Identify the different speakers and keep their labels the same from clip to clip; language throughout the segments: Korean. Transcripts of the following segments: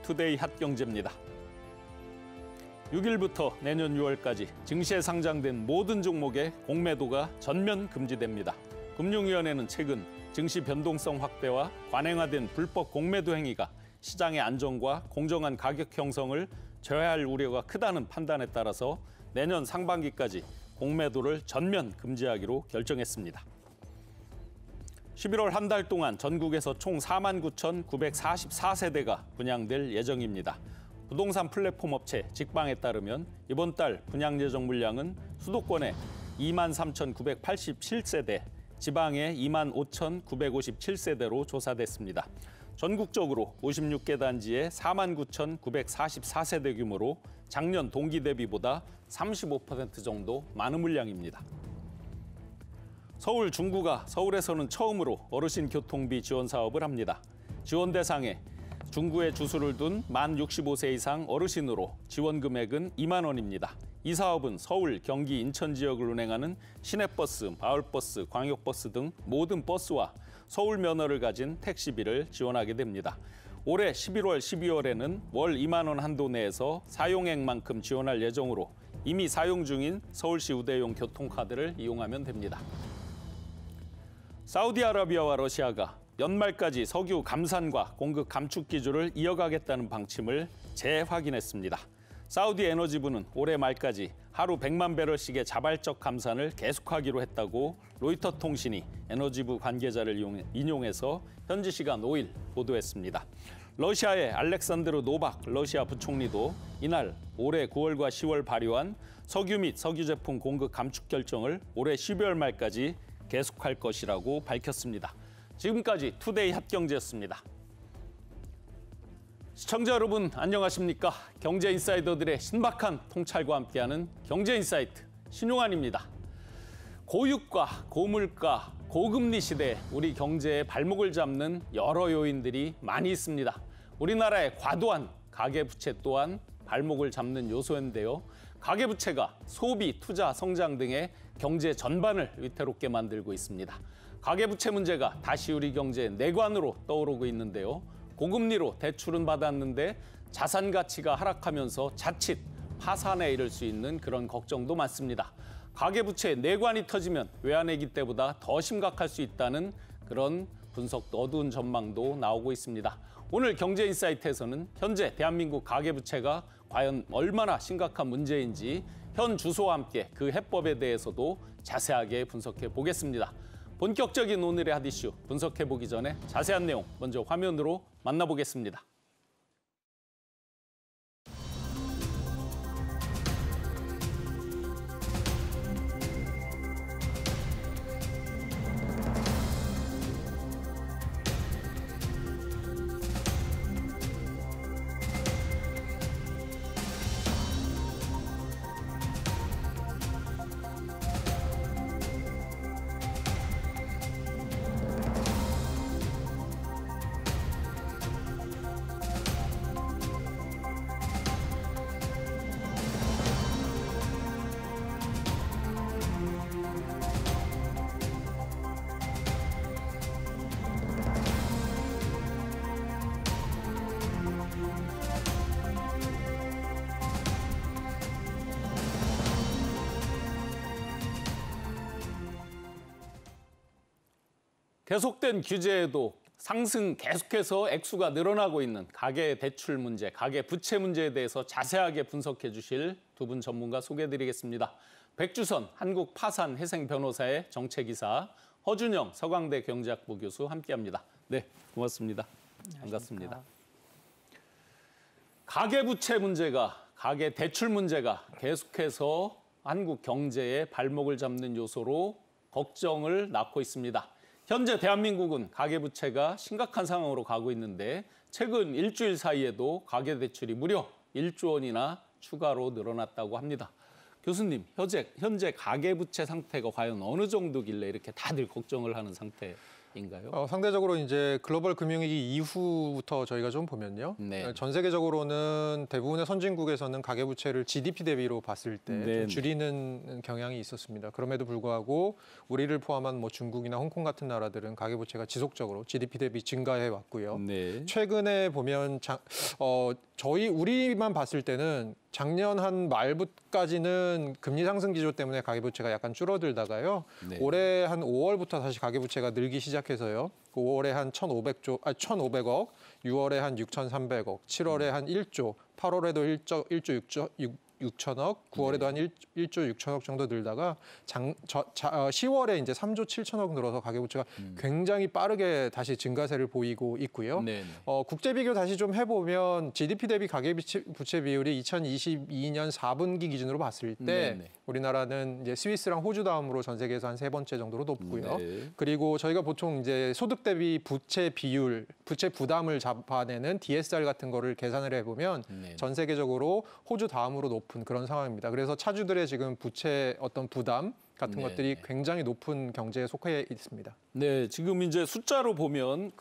Speaker 1: 투데이 핫경제입니다. 6일부터 내년 6월까지 증시에 상장된 모든 종목의 공매도가 전면 금지됩니다. 금융위원회는 최근 증시 변동성 확대와 관행화된 불법 공매도 행위가 시장의 안정과 공정한 가격 형성을 저해할 우려가 크다는 판단에 따라서 내년 상반기까지 공매도를 전면 금지하기로 결정했습니다. 11월 한 달 동안 전국에서 총 49,944세대가 분양될 예정입니다. 부동산 플랫폼 업체 직방에 따르면 이번 달 분양 예정 물량은 수도권에 23,987세대, 지방에 25,957세대로 조사됐습니다. 전국적으로 56개 단지에 49,944세대 규모로 작년 동기 대비보다 35% 정도 많은 물량입니다. 서울 중구가 서울에서는 처음으로 어르신 교통비 지원 사업을 합니다. 지원 대상에 중구에 주소를 둔 만 65세 이상 어르신으로 지원 금액은 2만 원입니다. 이 사업은 서울, 경기, 인천 지역을 운행하는 시내버스, 마을버스, 광역버스 등 모든 버스와 서울 면허를 가진 택시비를 지원하게 됩니다. 올해 11월, 12월에는 월 2만 원 한도 내에서 사용액만큼 지원할 예정으로 이미 사용 중인 서울시 우대용 교통카드를 이용하면 됩니다. 사우디아라비아와 러시아가 연말까지 석유 감산과 공급 감축 기조를 이어가겠다는 방침을 재확인했습니다. 사우디 에너지부는 올해 말까지 하루 100만 배럴씩의 자발적 감산을 계속하기로 했다고 로이터 통신이 에너지부 관계자를 인용해서 현지 시간 5일 보도했습니다. 러시아의 알렉산드르 노박 러시아 부총리도 이날 올해 9월과 10월 발효한 석유 및 석유 제품 공급 감축 결정을 올해 12월 말까지 계속할 것이라고 밝혔습니다. 지금까지 투데이 핫경제였습니다. 시청자 여러분 안녕하십니까? 경제 인사이더들의 신박한 통찰과 함께하는 경제 인사이트 신용환입니다. 고유가, 고물가, 고금리 시대에 우리 경제의 발목을 잡는 여러 요인들이 많이 있습니다. 우리나라의 과도한 가계부채 또한 발목을 잡는 요소인데요. 가계부채가 소비, 투자, 성장 등의 경제 전반을 위태롭게 만들고 있습니다. 가계부채 문제가 다시 우리 경제의 내관으로 떠오르고 있는데요. 고금리로 대출은 받았는데 자산 가치가 하락하면서 자칫 파산에 이를 수 있는 그런 걱정도 많습니다. 가계부채의 내관이 터지면 외환위기 때보다 더 심각할 수 있다는 그런 분석도 어두운 전망도 나오고 있습니다. 오늘 경제인사이트에서는 현재 대한민국 가계부채가 과연 얼마나 심각한 문제인지 현 주소와 함께 그 해법에 대해서도 자세하게 분석해 보겠습니다. 본격적인 오늘의 핫 이슈 분석해 보기 전에 자세한 내용 먼저 화면으로 만나보겠습니다. 계속된 규제에도 상승 계속해서 액수가 늘어나고 있는 가계 대출 문제, 가계 부채 문제에 대해서 자세하게 분석해 주실 두 분 전문가 소개해드리겠습니다. 백주선 한국파산회생 변호사의 정책이사, 허준영 서강대 경제학부 교수 함께합니다. 네, 고맙습니다. 반갑습니다. 가계 부채 문제가, 가계 대출 문제가 계속해서 한국 경제의 발목을 잡는 요소로 걱정을 낳고 있습니다. 현재 대한민국은 가계부채가 심각한 상황으로 가고 있는데 최근 일주일 사이에도 가계대출이 무려 1조 원이나 추가로 늘어났다고 합니다. 교수님, 현재 가계부채 상태가 과연 어느 정도길래 이렇게 다들 걱정을 하는 상태인가요? 상태인가요?
Speaker 2: 상대적으로 이제 글로벌 금융위기 이후부터 저희가 좀 보면요.
Speaker 1: 네.
Speaker 2: 전 세계적으로는 대부분의 선진국에서는 가계부채를 GDP 대비로 봤을 때
Speaker 1: 네.
Speaker 2: 좀 줄이는 경향이 있었습니다. 그럼에도 불구하고 우리를 포함한 뭐 중국이나 홍콩 같은 나라들은 가계부채가 지속적으로 GDP 대비 증가해 왔고요.
Speaker 1: 네.
Speaker 2: 최근에 보면 우리만 봤을 때는 작년 한 말부까지는 금리 상승 기조 때문에 가계부채가 약간 줄어들다가요.
Speaker 1: 네.
Speaker 2: 올해 한 5월부터 다시 가계부채가 늘기 시작해서요. 5월에 한 1,500억, 6월에 한 6,300억, 7월에 한 1조, 8월에도 1조 6천억, 9월에도 한 1조 6천억 정도 늘다가 10월에 이제 3조 7천억 늘어서 가계부채가 굉장히 빠르게 다시 증가세를 보이고 있고요.
Speaker 1: 네.
Speaker 2: 국제 비교 다시 좀 해보면 GDP 대비 가계부채 비율이 2022년 4분기 기준으로 봤을 때
Speaker 1: 네네.
Speaker 2: 우리나라는 이제 스위스랑 호주 다음으로 전 세계에서 한 3번째 정도로 높고요.
Speaker 1: 네.
Speaker 2: 그리고 저희가 보통 이제 소득 대비 부채 비율, 부채 부담을 잡아내는 DSR 같은 거를 계산을 해보면
Speaker 1: 네.
Speaker 2: 전 세계적으로 호주 다음으로 높은 그런 상황입니다. 그래서 차주들의 지금 부채 어떤 부담 같은
Speaker 1: 네.
Speaker 2: 것들이 굉장히 높은 경제에 속해 있습니다.
Speaker 1: 네, 지금 이제 숫자로 보면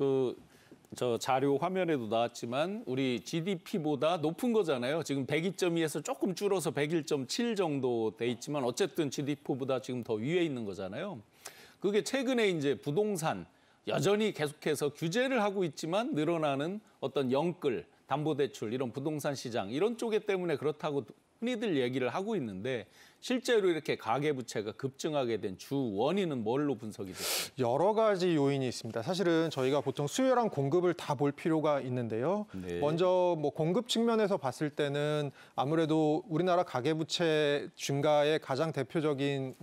Speaker 1: 저 자료 화면에도 나왔지만 우리 GDP보다 높은 거잖아요. 지금 102.2에서 조금 줄어서 101.7 정도 돼 있지만 어쨌든 GDP보다 지금 더 위에 있는 거잖아요. 그게 최근에 이제 부동산 여전히 계속해서 규제를 하고 있지만 늘어나는 어떤 영끌, 담보대출 이런 부동산 시장 이런 쪽에 때문에 그렇다고 흔히들 얘기를 하고 있는데 실제로 이렇게 가계부채가 급증하게 된 주 원인은 뭘로 분석이 됐어요?
Speaker 2: 여러 가지 요인이 있습니다. 사실은 저희가 보통 수요랑 공급을 다 볼 필요가 있는데요.
Speaker 1: 네.
Speaker 2: 먼저 뭐 공급 측면에서 봤을 때는 아무래도 우리나라 가계부채 증가의 가장 대표적인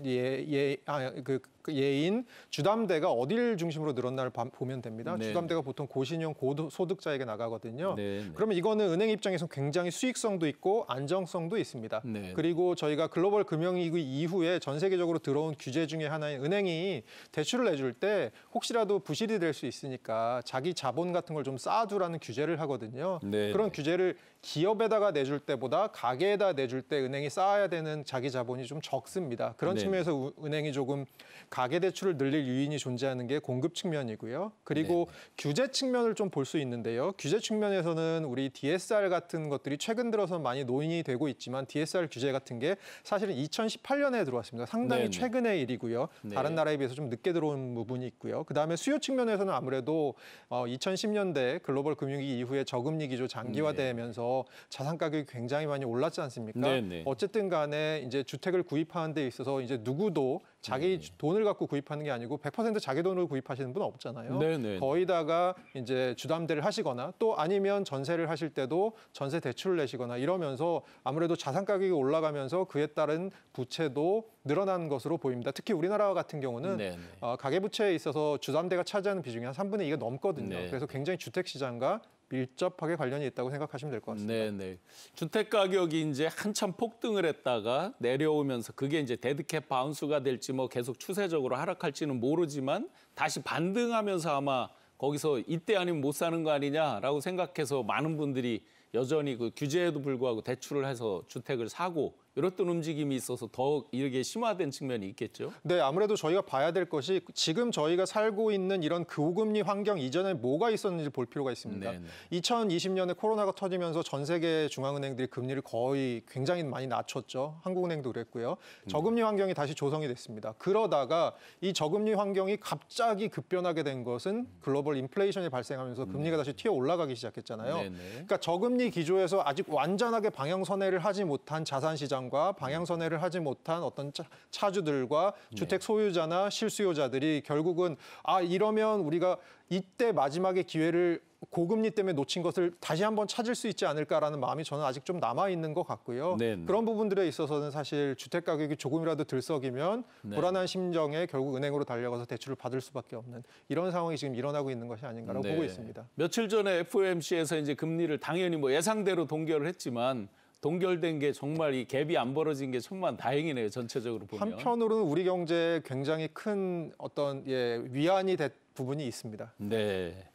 Speaker 2: 예인 주담대가 어디를 중심으로 늘었나를 보면 됩니다.
Speaker 1: 네.
Speaker 2: 주담대가 보통 고신용 고소득자에게 나가거든요.
Speaker 1: 네.
Speaker 2: 그러면 이거는 은행 입장에서 굉장히 수익성도 있고 안정성도 있습니다.
Speaker 1: 네.
Speaker 2: 그리고 저희가 글로벌 금융위기 이후에 전 세계적으로 들어온 규제 중에 하나인 은행이 대출을 내줄 때 혹시라도 부실이 될 수 있으니까 자기 자본 같은 걸 좀 쌓아두라는 규제를 하거든요.
Speaker 1: 네.
Speaker 2: 그런 규제를 기업에다가 내줄 때보다 가게에다 내줄 때 은행이 쌓아야 되는 자기 자본이 좀 적습니다. 그런
Speaker 1: 네.
Speaker 2: 측면에서 은행이 조금 가계 대출을 늘릴 요인이 존재하는 게 공급 측면이고요. 그리고 규제 측면을 좀 볼 수 있는데요. 규제 측면에서는 우리 DSR 같은 것들이 최근 들어서 많이 논의되고 되고 있지만 DSR 규제 같은 게 사실은 2018년에 들어왔습니다. 상당히
Speaker 1: 네네.
Speaker 2: 최근의 일이고요.
Speaker 1: 네.
Speaker 2: 다른 나라에 비해서 좀 늦게 들어온 부분이 있고요. 그다음에 수요 측면에서는 아무래도 2010년대 글로벌 금융위기 이후에 저금리 기조 장기화되면서 자산 가격이 굉장히 많이 올랐지 않습니까?
Speaker 1: 네네.
Speaker 2: 어쨌든 간에 이제 주택을 구입하는 데 있어서 이제 누구도 자기 돈을 갖고 구입하는 게 아니고 100% 자기 돈으로 구입하시는 분은 없잖아요.
Speaker 1: 네네.
Speaker 2: 거의다가 이제 주담대를 하시거나 또 아니면 전세를 하실 때도 전세 대출을 내시거나 이러면서 아무래도 자산 가격이 올라가면서 그에 따른 부채도 늘어난 것으로 보입니다. 특히 우리나라 같은 경우는
Speaker 1: 네네.
Speaker 2: 가계부채에 있어서 주담대가 차지하는 비중이 한 3분의 2가 넘거든요.
Speaker 1: 네.
Speaker 2: 그래서 굉장히 주택시장과 밀접하게 관련이 있다고 생각하시면 될 것 같습니다.
Speaker 1: 네. 주택 가격이 이제 한참 폭등을 했다가 내려오면서 그게 이제 데드캡 바운스가 될지 뭐 계속 추세적으로 하락할지는 모르지만 다시 반등하면서 아마 거기서 이때 아니면 못 사는 거 아니냐라고 생각해서 많은 분들이 여전히 그 규제에도 불구하고 대출을 해서 주택을 사고 이랬던 움직임이 있어서 더 이렇게 심화된 측면이 있겠죠.
Speaker 2: 네, 아무래도 저희가 봐야 될 것이 지금 저희가 살고 있는 이런 고금리 환경 이전에 뭐가 있었는지 볼 필요가 있습니다.
Speaker 1: 네네.
Speaker 2: 2020년에 코로나가 터지면서 전 세계 중앙은행들이 금리를 거의 굉장히 많이 낮췄죠. 한국은행도 그랬고요. 저금리 환경이 다시 조성이 됐습니다. 그러다가 이 저금리 환경이 갑자기 급변하게 된 것은 글로벌 인플레이션이 발생하면서 금리가 다시 튀어 올라가기 시작했잖아요.
Speaker 1: 네네.
Speaker 2: 그러니까 저금리 기조에서 아직 완전하게 방향선회를 하지 못한 자산시장 과 방향선회를 하지 못한 어떤 차주들과 주택 소유자나 실수요자들이 결국은 이러면 우리가 이때 마지막의 기회를 고금리 때문에 놓친 것을 다시 한번 찾을 수 있지 않을까라는 마음이 저는 아직 좀 남아있는 것 같고요.
Speaker 1: 네네.
Speaker 2: 그런 부분들에 있어서는 사실 주택 가격이 조금이라도 들썩이면 불안한 심정에 결국 은행으로 달려가서 대출을 받을 수밖에 없는 이런 상황이 지금 일어나고 있는 것이 아닌가라고 보고 있습니다.
Speaker 1: 며칠 전에 FOMC에서 이제 금리를 당연히 뭐 예상대로 동결을 했지만 동결된 게 정말 이 갭이 안 벌어진 게 천만 다행이네요. 전체적으로 보면.
Speaker 2: 한편으로는 우리 경제에 굉장히 큰 어떤 위안이 된 부분이 있습니다.
Speaker 1: 네.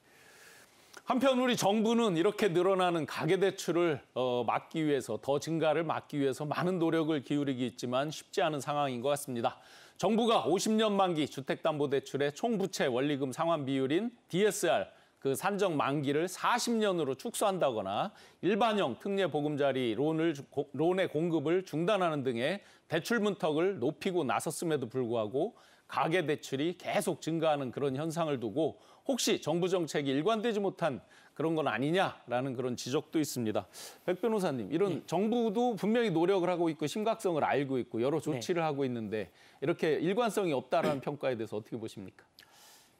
Speaker 1: 한편 우리 정부는 이렇게 늘어나는 가계대출을 막기 위해서 더 증가를 막기 위해서 많은 노력을 기울이고 있지만 쉽지 않은 상황인 것 같습니다. 정부가 50년 만기 주택담보대출의 총부채 원리금 상환 비율인 DSR 그 산정 만기를 40년으로 축소한다거나 일반형 특례 보금자리 론의 공급을 중단하는 등의 대출 문턱을 높이고 나섰음에도 불구하고 가계 대출이 계속 증가하는 그런 현상을 두고 혹시 정부 정책이 일관되지 못한 그런 건 아니냐라는 그런 지적도 있습니다. 백 변호사님, 이런 정부도 분명히 노력을 하고 있고 심각성을 알고 있고 여러 조치를 하고 있는데 이렇게 일관성이 없다라는 평가에 대해서 어떻게 보십니까?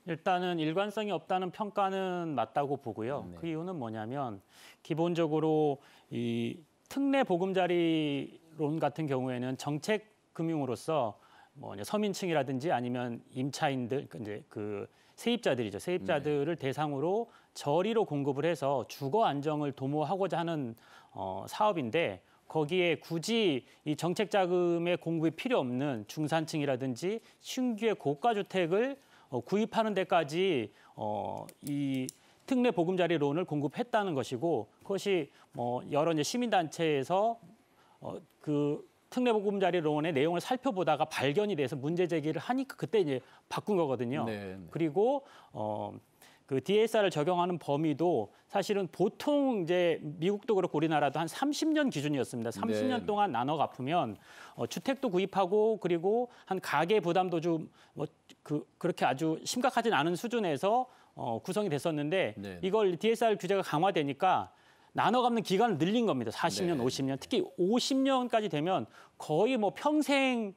Speaker 3: 일단은 일관성이 없다는 평가는 맞다고 보고요. 그 이유는 뭐냐면 기본적으로 이 특례 보금자리론 같은 경우에는 정책 금융으로서 뭐 서민층이라든지 아니면 임차인들 이제 그 세입자들이죠. 세입자들을 대상으로 저리로 공급을 해서 주거 안정을 도모하고자 하는 사업인데 거기에 굳이 이 정책 자금의 공급이 필요 없는 중산층이라든지 신규의 고가 주택을 구입하는 데까지 이 특례 보금자리 론을 공급했다는 것이고 그것이 뭐 여러 이제 시민단체에서 그 특례 보금자리 론의 내용을 살펴보다가 발견이 돼서 문제 제기를 하니까 그때 이제 바꾼 거거든요. 그리고 그 DSR을 적용하는 범위도 사실은 보통 이제 미국도 그렇고 우리나라도 한 30년 기준이었습니다. 30년 동안 나눠 갚으면 주택도 구입하고 그리고 한 가계 부담도 좀 그렇게 아주 심각하진 않은 수준에서 구성이 됐었는데 이걸 DSR 규제가 강화되니까 나눠 갚는 기간을 늘린 겁니다. 40년, 50년. 특히 50년까지 되면 거의 뭐 평생을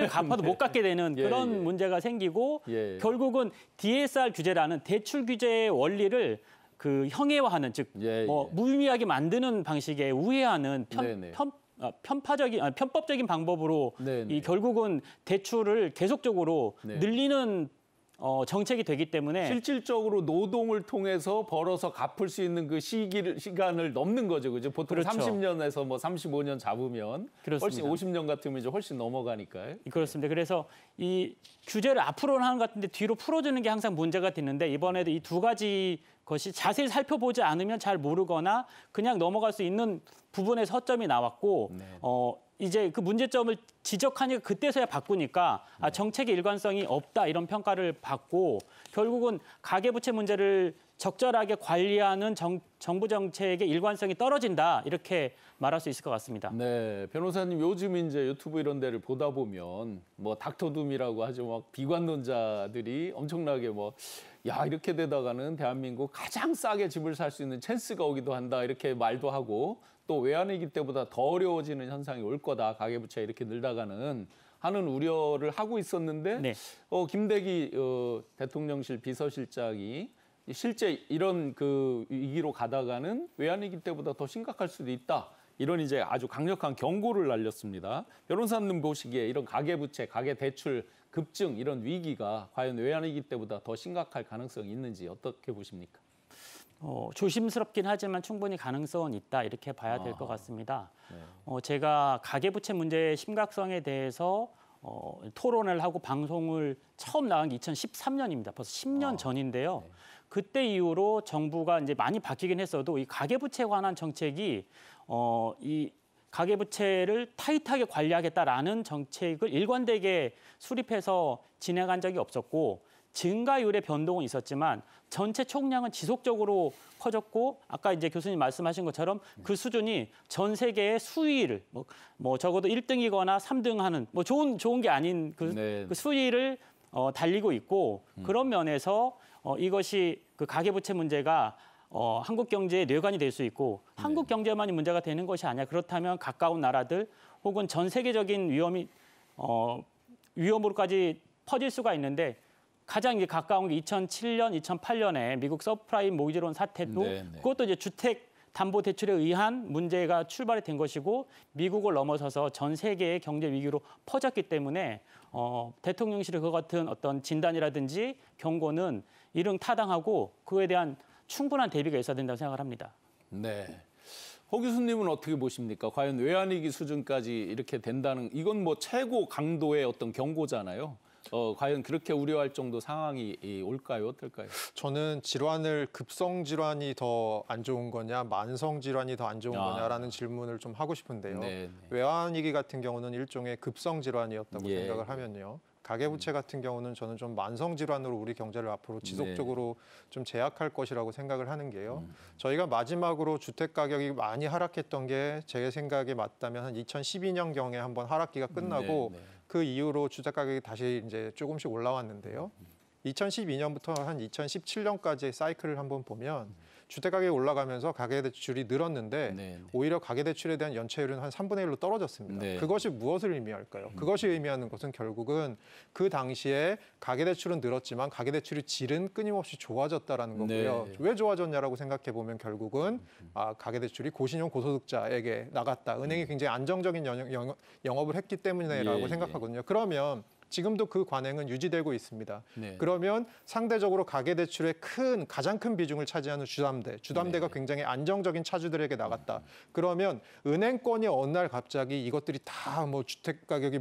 Speaker 3: 갚아도 못 갚게 되는 그런 문제가 생기고 결국은 DSR 규제라는 대출 규제의 원리를 그 형해화하는 즉 무의미하게 만드는 방식에 우회하는 편법적인 방법으로 이 결국은 대출을 계속적으로 늘리는 정책이 되기 때문에
Speaker 1: 실질적으로 노동을 통해서 벌어서 갚을 수 있는 그 시간을 넘는 거죠, 그죠? 보통 30년에서 뭐 35년 잡으면 훨씬 50년 같으면 이제 훨씬 넘어가니까요.
Speaker 3: 그렇습니다. 그래서 이 규제를 앞으로는 하는 것 같은데 뒤로 풀어주는 게 항상 문제가 되는데 이번에도 이 두 가지 것이 자세히 살펴보지 않으면 잘 모르거나 그냥 넘어갈 수 있는 부분에서 허점이 나왔고 이제 그 문제점을 지적하니까 그때서야 바꾸니까 정책의 일관성이 없다 이런 평가를 받고 결국은 가계부채 문제를 적절하게 관리하는 정부 정책의 일관성이 떨어진다 이렇게 말할 수 있을 것 같습니다.
Speaker 1: 네, 변호사님 요즘 이제 유튜브 이런 데를 보다 보면 뭐 닥터둠이라고 하죠, 막 비관론자들이 엄청나게 뭐 야 이렇게 되다가는 대한민국 가장 싸게 집을 살 수 있는 찬스가 오기도 한다 이렇게 말도 하고 또 외환위기 때보다 더 어려워지는 현상이 올 거다 가계부채 이렇게 늘다가는 하는 우려를 하고 있었는데 김대기 대통령실 비서실장이 실제 이런 그 위기로 가다가는 외환위기 때보다 더 심각할 수도 있다. 이런 이제 아주 강력한 경고를 날렸습니다. 변호사님 보시기에 이런 가계부채, 가계대출 급증 이런 위기가 과연 외환위기 때보다 더 심각할 가능성이 있는지 어떻게 보십니까?
Speaker 3: 조심스럽긴 하지만 충분히 가능성은 있다 이렇게 봐야 될 것 같습니다. 제가 가계부채 문제의 심각성에 대해서 토론을 하고 방송을 처음 나간 게 2013년입니다. 벌써 10년 전인데요. 그때 이후로 정부가 이제 많이 바뀌긴 했어도 이 가계부채에 관한 정책이 이 가계부채를 타이트하게 관리하겠다라는 정책을 일관되게 수립해서 진행한 적이 없었고 증가율의 변동은 있었지만 전체 총량은 지속적으로 커졌고 아까 이제 교수님 말씀하신 것처럼 그 수준이 전 세계의 수위를 뭐 적어도 1등이거나 3등하는 뭐 좋은 게 아닌 그 수위를 달리고 있고 그런 면에서 이것이 그 가계부채 문제가 한국 경제의 뇌관이 될 수 있고 한국 경제만이 문제가 되는 것이 아니야. 그렇다면 가까운 나라들 혹은 전 세계적인 위험으로까지 퍼질 수가 있는데 가장 이제 가까운 게 2007년, 2008년에 미국 서프라임 모기지론 사태도 그것도 이제 주택 담보 대출에 의한 문제가 출발이 된 것이고 미국을 넘어서서 전 세계의 경제 위기로 퍼졌기 때문에 대통령실의 그 같은 어떤 진단이라든지 경고는 이릉타당하고 그에 대한 충분한 대비가 있어야 된다고 생각을 합니다.
Speaker 1: 네. 호 교수님은 어떻게 보십니까? 과연 외환위기 수준까지 이렇게 된다는 이건 뭐 최고 강도의 어떤 경고잖아요. 과연 그렇게 우려할 정도 상황이 올까요? 어떨까요?
Speaker 2: 저는 급성 질환이 더 안 좋은 거냐, 만성 질환이 더 안 좋은 거냐라는 질문을 좀 하고 싶은데요. 외환위기 같은 경우는 일종의 급성 질환이었다고 생각을 하면요. 가계부채 같은 경우는 저는 좀 만성 질환으로 우리 경제를 앞으로 지속적으로 좀 제약할 것이라고 생각을 하는 게요. 저희가 마지막으로 주택 가격이 많이 하락했던 게 제 생각에 맞다면 한 2012년경에 한번 하락기가 끝나고 그 이후로 주택 가격이 다시 이제 조금씩 올라왔는데요. 2012년부터 한 2017년까지의 사이클을 한번 보면 주택 가격이 올라가면서 가계대출이 늘었는데 오히려 가계대출에 대한 연체율은 한 3분의 1로 떨어졌습니다. 그것이 무엇을 의미할까요? 그것이 의미하는 것은 결국은 그 당시에 가계대출은 늘었지만 가계대출의 질은 끊임없이 좋아졌다라는 거고요. 왜 좋아졌냐라고 생각해 보면 결국은 가계대출이 고신용 고소득자에게 나갔다. 은행이 굉장히 안정적인 영업을 했기 때문에라고 생각하거든요. 그러면 지금도 그 관행은 유지되고 있습니다. 그러면 상대적으로 가계대출의 가장 큰 비중을 차지하는 주담대가 굉장히 안정적인 차주들에게 나갔다. 그러면 은행권이 어느 날 갑자기 이것들이 다 뭐 주택 가격이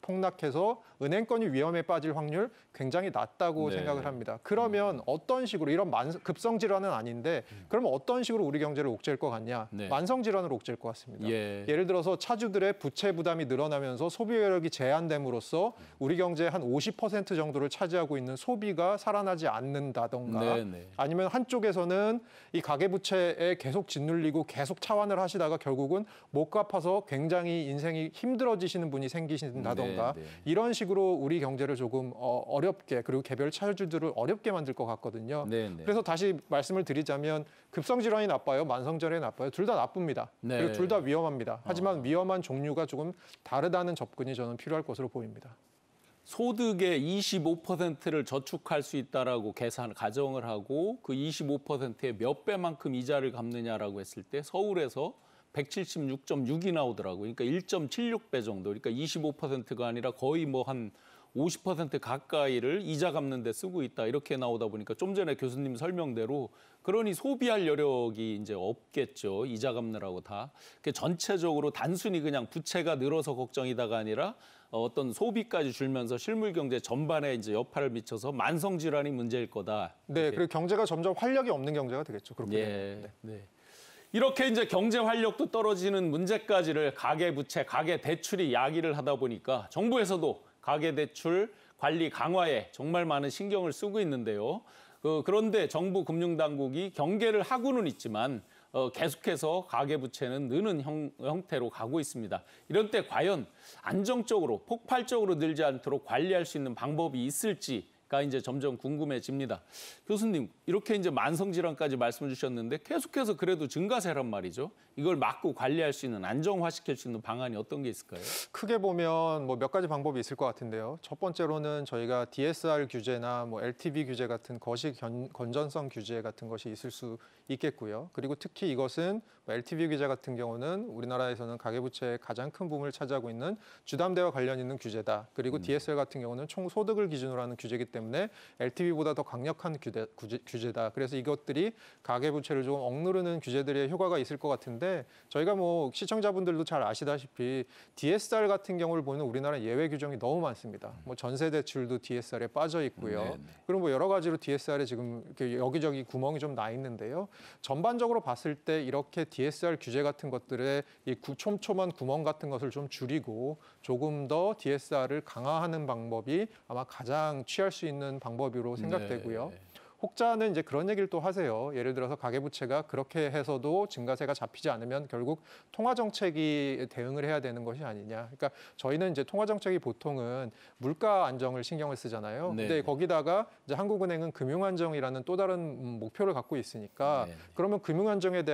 Speaker 2: 폭락해서 은행권이 위험에 빠질 확률 굉장히 낮다고 생각을 합니다. 그러면 어떤 식으로 이런 급성 질환은 아닌데 그러면 어떤 식으로 우리 경제를 옥죄일 것 같냐? 만성 질환으로 옥죄일 것 같습니다. 예를 들어서 차주들의 부채 부담이 늘어나면서 소비 여력이 제한됨으로써 우리 경제의 한 50% 정도를 차지하고 있는 소비가 살아나지 않는다던가 아니면 한쪽에서는 이 가계부채에 계속 짓눌리고 계속 차환을 하시다가 결국은 못 갚아서 굉장히 인생이 힘들어지시는 분이 생기신다던가 이런 식으로 우리 경제를 조금 어렵게 그리고 개별 차주들을 어렵게 만들 것 같거든요. 그래서 다시 말씀을 드리자면 급성 질환이 나빠요? 만성 질환이 나빠요? 둘 다 나쁩니다. 그리고 둘 다 위험합니다. 하지만 위험한 종류가 조금 다르다는 접근이 저는 필요할 것으로 보입니다.
Speaker 1: 소득의 25%를 저축할 수 있다라고 가정을 하고 그 25%의 몇 배만큼 이자를 갚느냐라고 했을 때 서울에서 176.6이 나오더라고요. 그러니까 1.76배 정도. 그러니까 25%가 아니라 거의 뭐 한 50% 가까이를 이자 갚는 데 쓰고 있다. 이렇게 나오다 보니까 좀 전에 교수님 설명대로 그러니 소비할 여력이 이제 없겠죠. 이자 갚느라고 다. 전체적으로 단순히 그냥 부채가 늘어서 걱정이다가 아니라 어떤 소비까지 줄면서 실물 경제 전반에 이제 여파를 미쳐서 만성 질환이 문제일 거다.
Speaker 2: 그리고 경제가 점점 활력이 없는 경제가 되겠죠. 그렇게 되면.
Speaker 1: 이렇게 이제 경제 활력도 떨어지는 문제까지를 가계부채, 가계대출이 야기를 하다 보니까 정부에서도 가계대출 관리 강화에 정말 많은 신경을 쓰고 있는데요. 그런데 정부 금융당국이 경계를 하고는 있지만 계속해서 가계부채는 느는 형태로 가고 있습니다. 이런 때 과연 안정적으로 폭발적으로 늘지 않도록 관리할 수 있는 방법이 있을지가 이제 점점 궁금해집니다. 교수님, 이렇게 이제 만성질환까지 말씀 주셨는데 계속해서 그래도 증가세란 말이죠. 이걸 막고 관리할 수 있는, 안정화시킬 수 있는 방안이 어떤 게 있을까요?
Speaker 2: 크게 보면 뭐 몇 가지 방법이 있을 것 같은데요. 첫 번째로는 저희가 DSR 규제나 뭐 LTV 규제 같은 거시 건전성 규제 같은 것이 있을 수 있겠고요. 그리고 특히 이것은 LTV 규제 같은 경우는 우리나라에서는 가계부채의 가장 큰 부분을 차지하고 있는 주담대와 관련 있는 규제다. 그리고 DSR 같은 경우는 총 소득을 기준으로 하는 규제이기 때문에 LTV보다 더 강력한 규제다. 그래서 이것들이 가계부채를 좀 억누르는 규제들의 효과가 있을 것 같은데 저희가 뭐 시청자분들도 잘 아시다시피 DSR 같은 경우를 보면 우리나라 예외 규정이 너무 많습니다. 뭐 전세 대출도 DSR에 빠져 있고요. 그리고 뭐 여러 가지로 DSR에 지금 이렇게 여기저기 구멍이 좀 나 있는데요. 전반적으로 봤을 때 이렇게 DSR 규제 같은 것들의 이 촘촘한 구멍 같은 것을 좀 줄이고 조금 더 DSR을 강화하는 방법이 아마 가장 취할 수 있는 방법으로 생각되고요. 혹자는 이제 그런 얘기를 또 하세요. 예를 들어서 가계부채가 그렇게 해서도 증가세가 잡히지 않으면 결국 통화정책이 대응을 해야 되는 것이 아니냐. 그러니까 저희는 이제 통화정책이 보통은 물가 안정을 신경을 쓰잖아요. 근데 거기다가 이제 한국은행은 금융안정이라는 또 다른 목표를 갖고 있으니까 그러면 금융안정에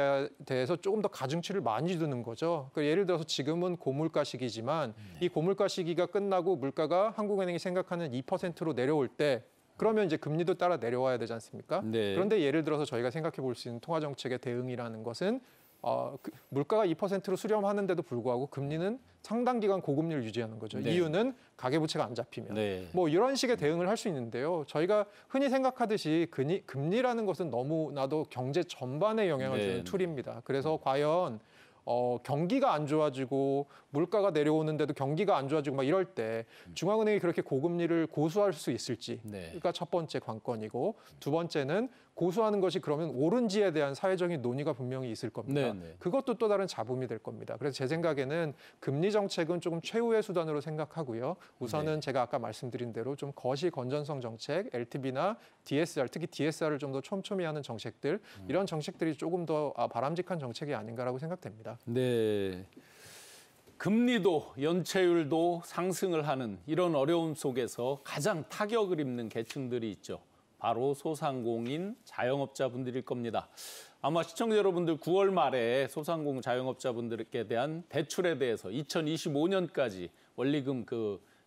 Speaker 2: 대해서 조금 더 가중치를 많이 두는 거죠. 그러니까 예를 들어서 지금은 고물가 시기지만 이 고물가 시기가 끝나고 물가가 한국은행이 생각하는 2%로 내려올 때 그러면 이제 금리도 따라 내려와야 되지 않습니까? 그런데 예를 들어서 저희가 생각해 볼 수 있는 통화정책의 대응이라는 것은 물가가 2%로 수렴하는데도 불구하고 금리는 상당 기간 고금리를 유지하는 거죠. 이유는 가계부채가 안 잡히면. 뭐 이런 식의 대응을 할 수 있는데요. 저희가 흔히 생각하듯이 금리라는 것은 너무나도 경제 전반에 영향을 주는 툴입니다. 그래서 과연 경기가 안 좋아지고 물가가 내려오는데도 경기가 안 좋아지고 막 이럴 때 중앙은행이 그렇게 고금리를 고수할 수 있을지. 그러니까 첫 번째 관건이고 두 번째는 고수하는 것이 그러면 옳은지에 대한 사회적인 논의가 분명히 있을 겁니다.
Speaker 1: 네네.
Speaker 2: 그것도 또 다른 잡음이 될 겁니다. 그래서 제 생각에는 금리 정책은 조금 최후의 수단으로 생각하고요. 우선은 제가 아까 말씀드린 대로 좀 거시 건전성 정책, LTV나 DSR, 특히 DSR을 좀 더 촘촘히 하는 정책들, 이런 정책들이 조금 더 바람직한 정책이 아닌가라고 생각됩니다.
Speaker 1: 네. 금리도 연체율도 상승을 하는 이런 어려움 속에서 가장 타격을 입는 계층들이 있죠. 바로 소상공인 자영업자분들일 겁니다. 아마 시청자 여러분들 9월 말에 소상공 자영업자분들께 대한 대출에 대해서 2025년까지 원리금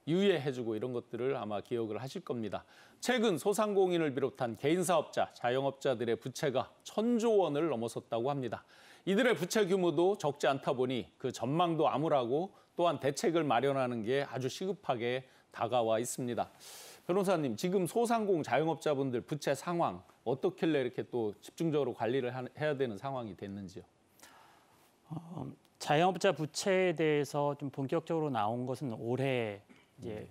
Speaker 1: 유예해주고 이런 것들을 아마 기억을 하실 겁니다. 최근 소상공인을 비롯한 개인사업자, 자영업자들의 부채가 1,000조 원을 넘어섰다고 합니다. 이들의 부채 규모도 적지 않다 보니 그 전망도 암울하고 또한 대책을 마련하는 게 아주 시급하게 다가와 있습니다. 변호사님, 지금 소상공 자영업자분들 부채 상황 어떻길래 이렇게 또 집중적으로 관리를 해야 되는 상황이 됐는지요?
Speaker 3: 자영업자 부채에 대해서 좀 본격적으로 나온 것은 올해 이제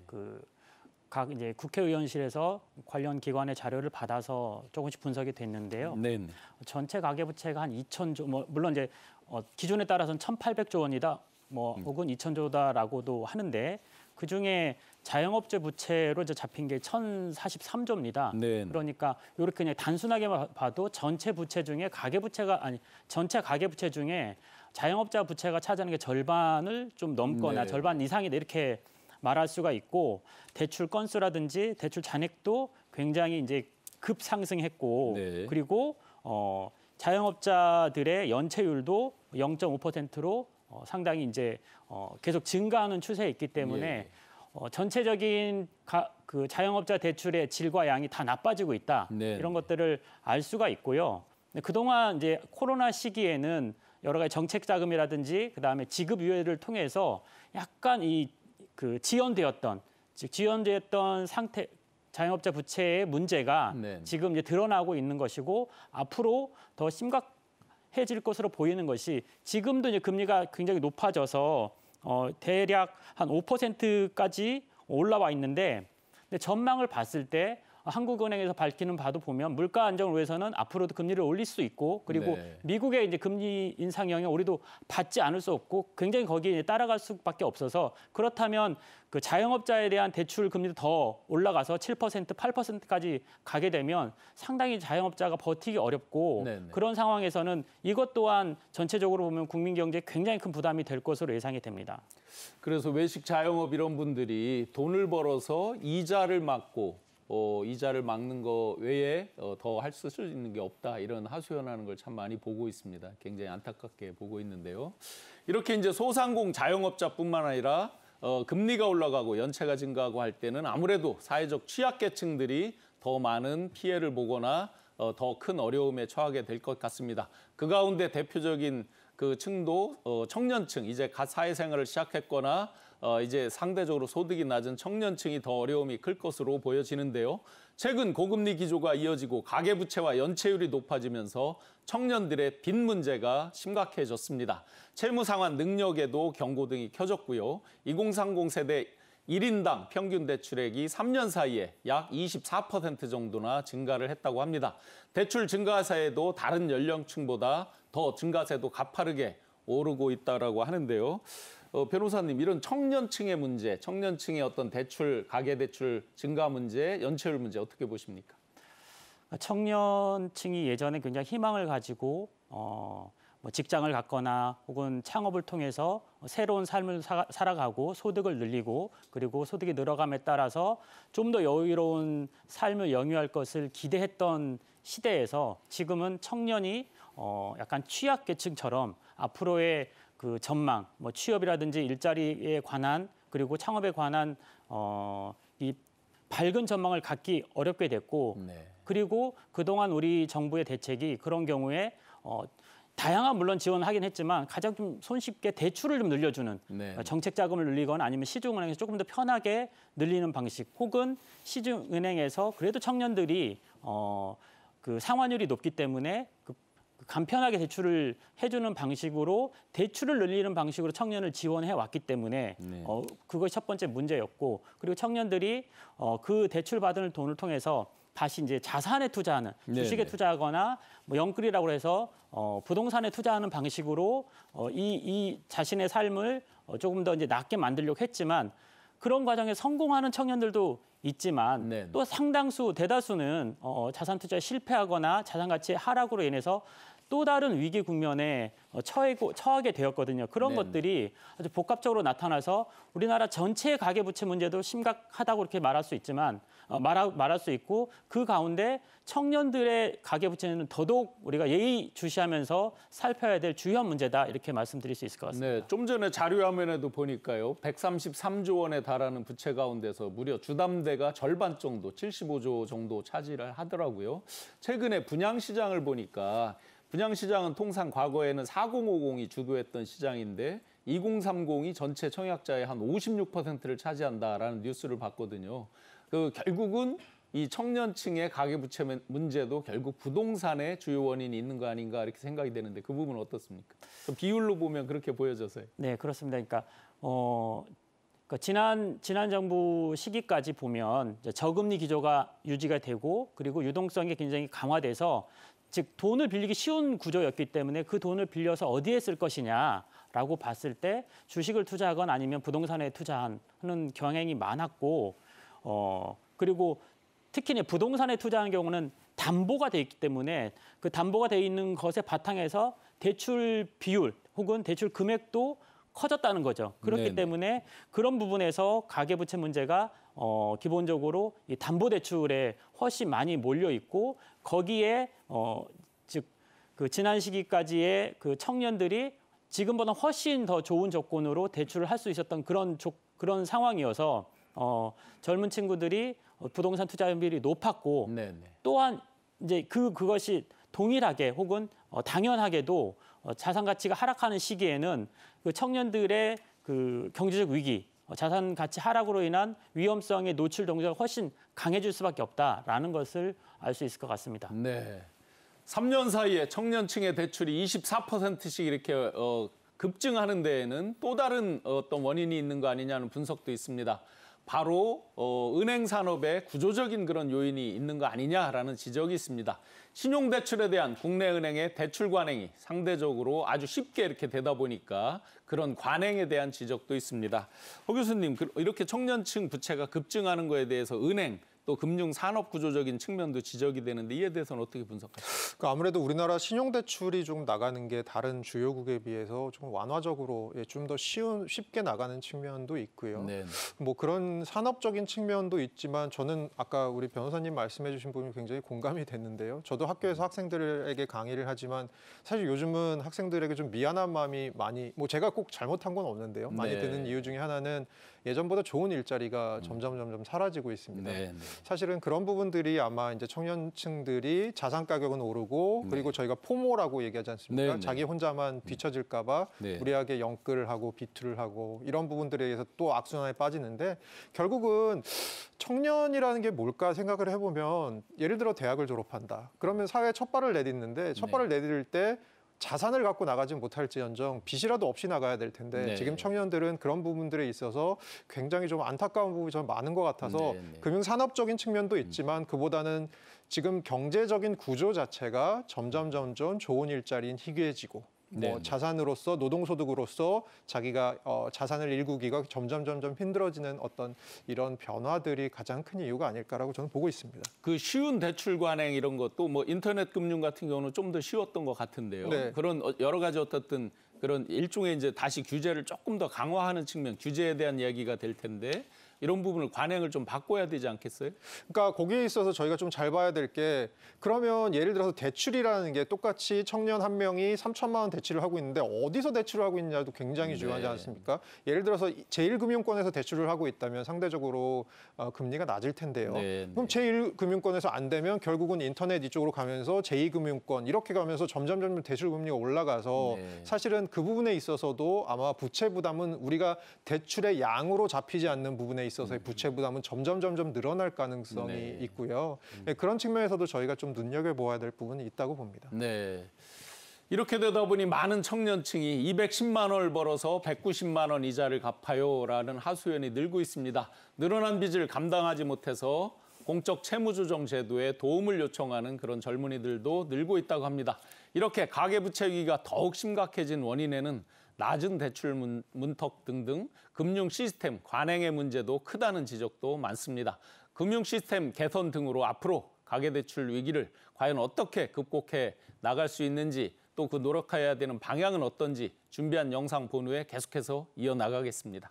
Speaker 3: 각 이제 국회의원실에서 관련 기관의 자료를 받아서 조금씩 분석이 됐는데요.
Speaker 1: 네.
Speaker 3: 전체 가계 부채가 한 2,000조, 물론 이제 기준에 따라서는 1,800조 원이다, 혹은 2,000조다라고도 하는데 그 중에 자영업자 부채로 이제 잡힌 게 1,043조입니다.
Speaker 1: 네.
Speaker 3: 그러니까 이렇게 그냥 단순하게 봐도 전체 부채 중에 전체 가계 부채 중에 자영업자 부채가 차지하는 게 절반을 좀 넘거나
Speaker 1: 네.
Speaker 3: 절반 이상이다 이렇게 말할 수가 있고 대출 건수라든지 대출 잔액도 굉장히 이제 급상승했고
Speaker 1: 네.
Speaker 3: 그리고 자영업자들의 연체율도 0.5%로 상당히 이제 계속 증가하는 추세에 있기 때문에 전체적인 그 자영업자 대출의 질과 양이 다 나빠지고 있다.
Speaker 1: 네.
Speaker 3: 이런 것들을 알 수가 있고요. 그동안 이제 코로나 시기에는 여러 가지 정책 자금이라든지 그다음에 지급 유예를 통해서 약간 지연되었던 상태 자영업자 부채의 문제가 지금 이제 드러나고 있는 것이고 앞으로 더 심각해질 것으로 보이는 것이 지금도 이제 금리가 굉장히 높아져서 대략 한 5%까지 올라와 있는데 근데 전망을 봤을 때 한국은행에서 밝히는 바도 보면 물가 안정을 위해서는 앞으로도 금리를 올릴 수 있고 그리고 미국의 이제 금리 인상 영향 우리도 받지 않을 수 없고 굉장히 거기에 따라갈 수밖에 없어서 그렇다면 그 자영업자에 대한 대출 금리도 더 올라가서 7%, 8%까지 가게 되면 상당히 자영업자가 버티기 어렵고 그런 상황에서는 이것 또한 전체적으로 보면 국민 경제에 굉장히 큰 부담이 될 것으로 예상이 됩니다.
Speaker 1: 그래서 외식 자영업 이런 분들이 돈을 벌어서 이자를 막고 이자를 막는 거 외에 더 할 수 있는 게 없다 이런 하소연하는 걸 참 많이 보고 있습니다. 굉장히 안타깝게 보고 있는데요. 이렇게 이제 소상공 자영업자뿐만 아니라 금리가 올라가고 연체가 증가하고 할 때는 아무래도 사회적 취약계층들이 더 많은 피해를 보거나 더 큰 어려움에 처하게 될 것 같습니다. 그 가운데 대표적인 그 층도 청년층, 이제 갓 사회생활을 시작했거나 이제 상대적으로 소득이 낮은 청년층이 더 어려움이 클 것으로 보여지는데요. 최근 고금리 기조가 이어지고 가계부채와 연체율이 높아지면서 청년들의 빚 문제가 심각해졌습니다. 채무 상환 능력에도 경고등이 켜졌고요. 2030 세대 1인당 평균 대출액이 3년 사이에 약 24% 정도나 증가를 했다고 합니다. 대출 증가세도 다른 연령층보다 더 증가세도 가파르게 오르고 있다고 하는데요. 변호사님, 이런 청년층의 문제, 청년층의 어떤 대출, 가계대출 증가 문제, 연체율 문제 어떻게 보십니까?
Speaker 3: 청년층이 예전에 굉장히 희망을 가지고 직장을 갖거나 혹은 창업을 통해서 새로운 삶을 살아가고 소득을 늘리고 그리고 소득이 늘어감에 따라서 좀 더 여유로운 삶을 영위할 것을 기대했던 시대에서 지금은 청년이 약간 취약계층처럼 앞으로의 그 전망, 취업이라든지 일자리에 관한 그리고 창업에 관한 이 밝은 전망을 갖기 어렵게 됐고 그리고 그동안 우리 정부의 대책이 그런 경우에 다양한 물론 지원을 하긴 했지만 가장 좀 손쉽게 대출을 좀 늘려주는 정책 자금을 늘리거나 아니면 시중은행에서 조금 더 편하게 늘리는 방식 혹은 시중은행에서 그래도 청년들이 그 상환율이 높기 때문에 간편하게 대출을 해주는 방식으로 대출을 늘리는 방식으로 청년을 지원해 왔기 때문에 그것이 첫 번째 문제였고 그리고 청년들이 그 대출 받은 돈을 통해서 다시 이제 자산에 투자하는 주식에
Speaker 1: 네네.
Speaker 3: 투자하거나 뭐 영끌이라고 해서 부동산에 투자하는 방식으로 이 자신의 삶을 조금 더 이제 낫게 만들려고 했지만 그런 과정에 성공하는 청년들도 있지만
Speaker 1: 네네.
Speaker 3: 또 상당수 대다수는 자산 투자에 실패하거나 자산 가치의 하락으로 인해서 또 다른 위기 국면에 처하게 되었거든요. 그런
Speaker 1: 네네.
Speaker 3: 것들이 아주 복합적으로 나타나서 우리나라 전체의 가계부채 문제도 심각하다고 이렇게 말할 수 있지만 말할 수 있고 그 가운데 청년들의 가계부채는 더더욱 우리가 예의주시하면서 살펴야 될 주요한 문제다 이렇게 말씀드릴 수 있을 것 같습니다.
Speaker 1: 네, 좀 전에 자료화면에도 보니까요. 133조 원에 달하는 부채 가운데서 무려 주담대가 절반 정도, 75조 정도 차지를 하더라고요. 최근에 분양시장을 보니까 분양시장은 통상 과거에는 4050이 주도했던 시장인데 2030이 전체 청약자의 한 56%를 차지한다라는 뉴스를 봤거든요. 결국은 이 청년층의 가계부채 문제도 결국 부동산의 주요 원인이 있는 거 아닌가 이렇게 생각이 되는데 그 부분은 어떻습니까? 비율로 보면 그렇게 보여져서요.
Speaker 3: 네, 그렇습니다. 그러니까 지난 정부 시기까지 보면 이제 저금리 기조가 유지가 되고 그리고 유동성이 굉장히 강화돼서 즉 돈을 빌리기 쉬운 구조였기 때문에 그 돈을 빌려서 어디에 쓸 것이냐라고 봤을 때 주식을 투자하거나 아니면 부동산에 투자하는 경향이 많았고 그리고 특히 이제 부동산에 투자하는 경우는 담보가 돼 있기 때문에 그 담보가 돼 있는 것의 바탕에서 대출 비율 혹은 대출 금액도 커졌다는 거죠. 그렇기
Speaker 1: 네네.
Speaker 3: 때문에 그런 부분에서 가계부채 문제가 기본적으로 이 담보대출에 훨씬 많이 몰려 있고 거기에 즉 그 지난 시기까지의 그 청년들이 지금보다 훨씬 더 좋은 조건으로 대출을 할 수 있었던 그런 상황이어서 젊은 친구들이 부동산 투자율이 높았고
Speaker 1: 네네.
Speaker 3: 또한 이제 그것이 동일하게 혹은 당연하게도 자산 가치가 하락하는 시기에는 그 청년들의 그 경제적 위기, 자산 가치 하락으로 인한 위험성의 노출 동작이 훨씬 강해질 수밖에 없다라는 것을 알 수 있을 것 같습니다.
Speaker 1: 네. 3년 사이에 청년층의 대출이 24%씩 이렇게 급증하는 데에는 또 다른 어떤 원인이 있는 거 아니냐는 분석도 있습니다. 바로 은행 산업의 구조적인 그런 요인이 있는 거 아니냐라는 지적이 있습니다. 신용대출에 대한 국내 은행의 대출 관행이 상대적으로 아주 쉽게 이렇게 되다 보니까 그런 관행에 대한 지적도 있습니다. 허 교수님, 이렇게 청년층 부채가 급증하는 거에 대해서 은행 또 금융 산업 구조적인 측면도 지적이 되는데 이에 대해서는 어떻게 분석하십니까?
Speaker 2: 그러니까 아무래도 우리나라 신용대출이 좀 나가는 게 다른 주요국에 비해서 좀 완화적으로 좀 더 쉽게 나가는 측면도 있고요.
Speaker 1: 네.
Speaker 2: 뭐 그런 산업적인 측면도 있지만 저는 아까 우리 변호사님 말씀해주신 부분이 굉장히 공감이 됐는데요. 저도 학교에서 학생들에게 강의를 하지만 사실 요즘은 학생들에게 좀 미안한 마음이 많이 뭐 제가 꼭 잘못한 건 없는데요. 많이
Speaker 1: 네.
Speaker 2: 드는 이유 중에 하나는 예전보다 좋은 일자리가 점점 사라지고 있습니다.
Speaker 1: 네.
Speaker 2: 사실은 그런 부분들이 아마 이제 청년층들이 자산 가격은 오르고 그리고 저희가 포모라고 얘기하지 않습니까?
Speaker 1: 네.
Speaker 2: 자기 혼자만 뒤처질까 봐
Speaker 1: 네.
Speaker 2: 무리하게 영끌을 하고 비투를 하고 이런 부분들에 의해서 또 악순환에 빠지는데 결국은 청년이라는 게 뭘까 생각을 해보면 예를 들어 대학을 졸업한다. 그러면 사회에 첫 발을 내딛는데 첫 발을 내딛을 때 자산을 갖고 나가지 못할지언정 빚이라도 없이 나가야 될 텐데
Speaker 1: 네.
Speaker 2: 지금 청년들은 그런 부분들에 있어서 굉장히 좀 안타까운 부분이 좀 많은 것 같아서
Speaker 1: 네.
Speaker 2: 금융산업적인 측면도 있지만 그보다는 지금 경제적인 구조 자체가 점점 좋은 일자리인 희귀해지고 뭐
Speaker 1: 네.
Speaker 2: 자산으로서 노동소득으로서 자기가 자산을 일구기가 점점 힘들어지는 어떤 이런 변화들이 가장 큰 이유가 아닐까라고 저는 보고 있습니다.
Speaker 1: 그 쉬운 대출 관행 이런 것도 뭐 인터넷 금융 같은 경우는 좀 더 쉬웠던 것 같은데요.
Speaker 2: 네.
Speaker 1: 그런 여러 가지 어떻든 그런 일종의 이제 다시 규제를 조금 더 강화하는 측면, 규제에 대한 이야기가 될 텐데 이런 부분을 관행을 좀 바꿔야 되지 않겠어요?
Speaker 2: 그러니까 거기에 있어서 저희가 좀 잘 봐야 될 게 그러면 예를 들어서 대출이라는 게 똑같이 청년 한 명이 3천만 원 대출을 하고 있는데 어디서 대출을 하고 있느냐도 굉장히 중요하지 않습니까? 예를 들어서 제1금융권에서 대출을 하고 있다면 상대적으로 금리가 낮을 텐데요. 그럼 제1금융권에서 안 되면 결국은 인터넷 이쪽으로 가면서 제2금융권 이렇게 가면서 점점 대출 금리가 올라가서 사실은 그 부분에 있어서도 아마 부채 부담은 우리가 대출의 양으로 잡히지 않는 부분에 있어서의 부채 부담은 점점 늘어날 가능성이 있고요. 그런 측면에서도 저희가 좀 눈여겨보아야 될 부분이 있다고 봅니다.
Speaker 1: 네. 이렇게 되다 보니 많은 청년층이 210만 원을 벌어서 190만 원 이자를 갚아요라는 하소연이 늘고 있습니다. 늘어난 빚을 감당하지 못해서 공적 채무조정 제도에 도움을 요청하는 그런 젊은이들도 늘고 있다고 합니다. 이렇게 가계부채 위기가 더욱 심각해진 원인에는 낮은 대출 문턱 등등 금융 시스템 관행의 문제도 크다는 지적도 많습니다. 금융 시스템 개선 등으로 앞으로 가계대출 위기를 과연 어떻게 극복해 나갈 수 있는지 또 그 노력해야 되는 방향은 어떤지 준비한 영상 본 후에 계속해서 이어나가겠습니다.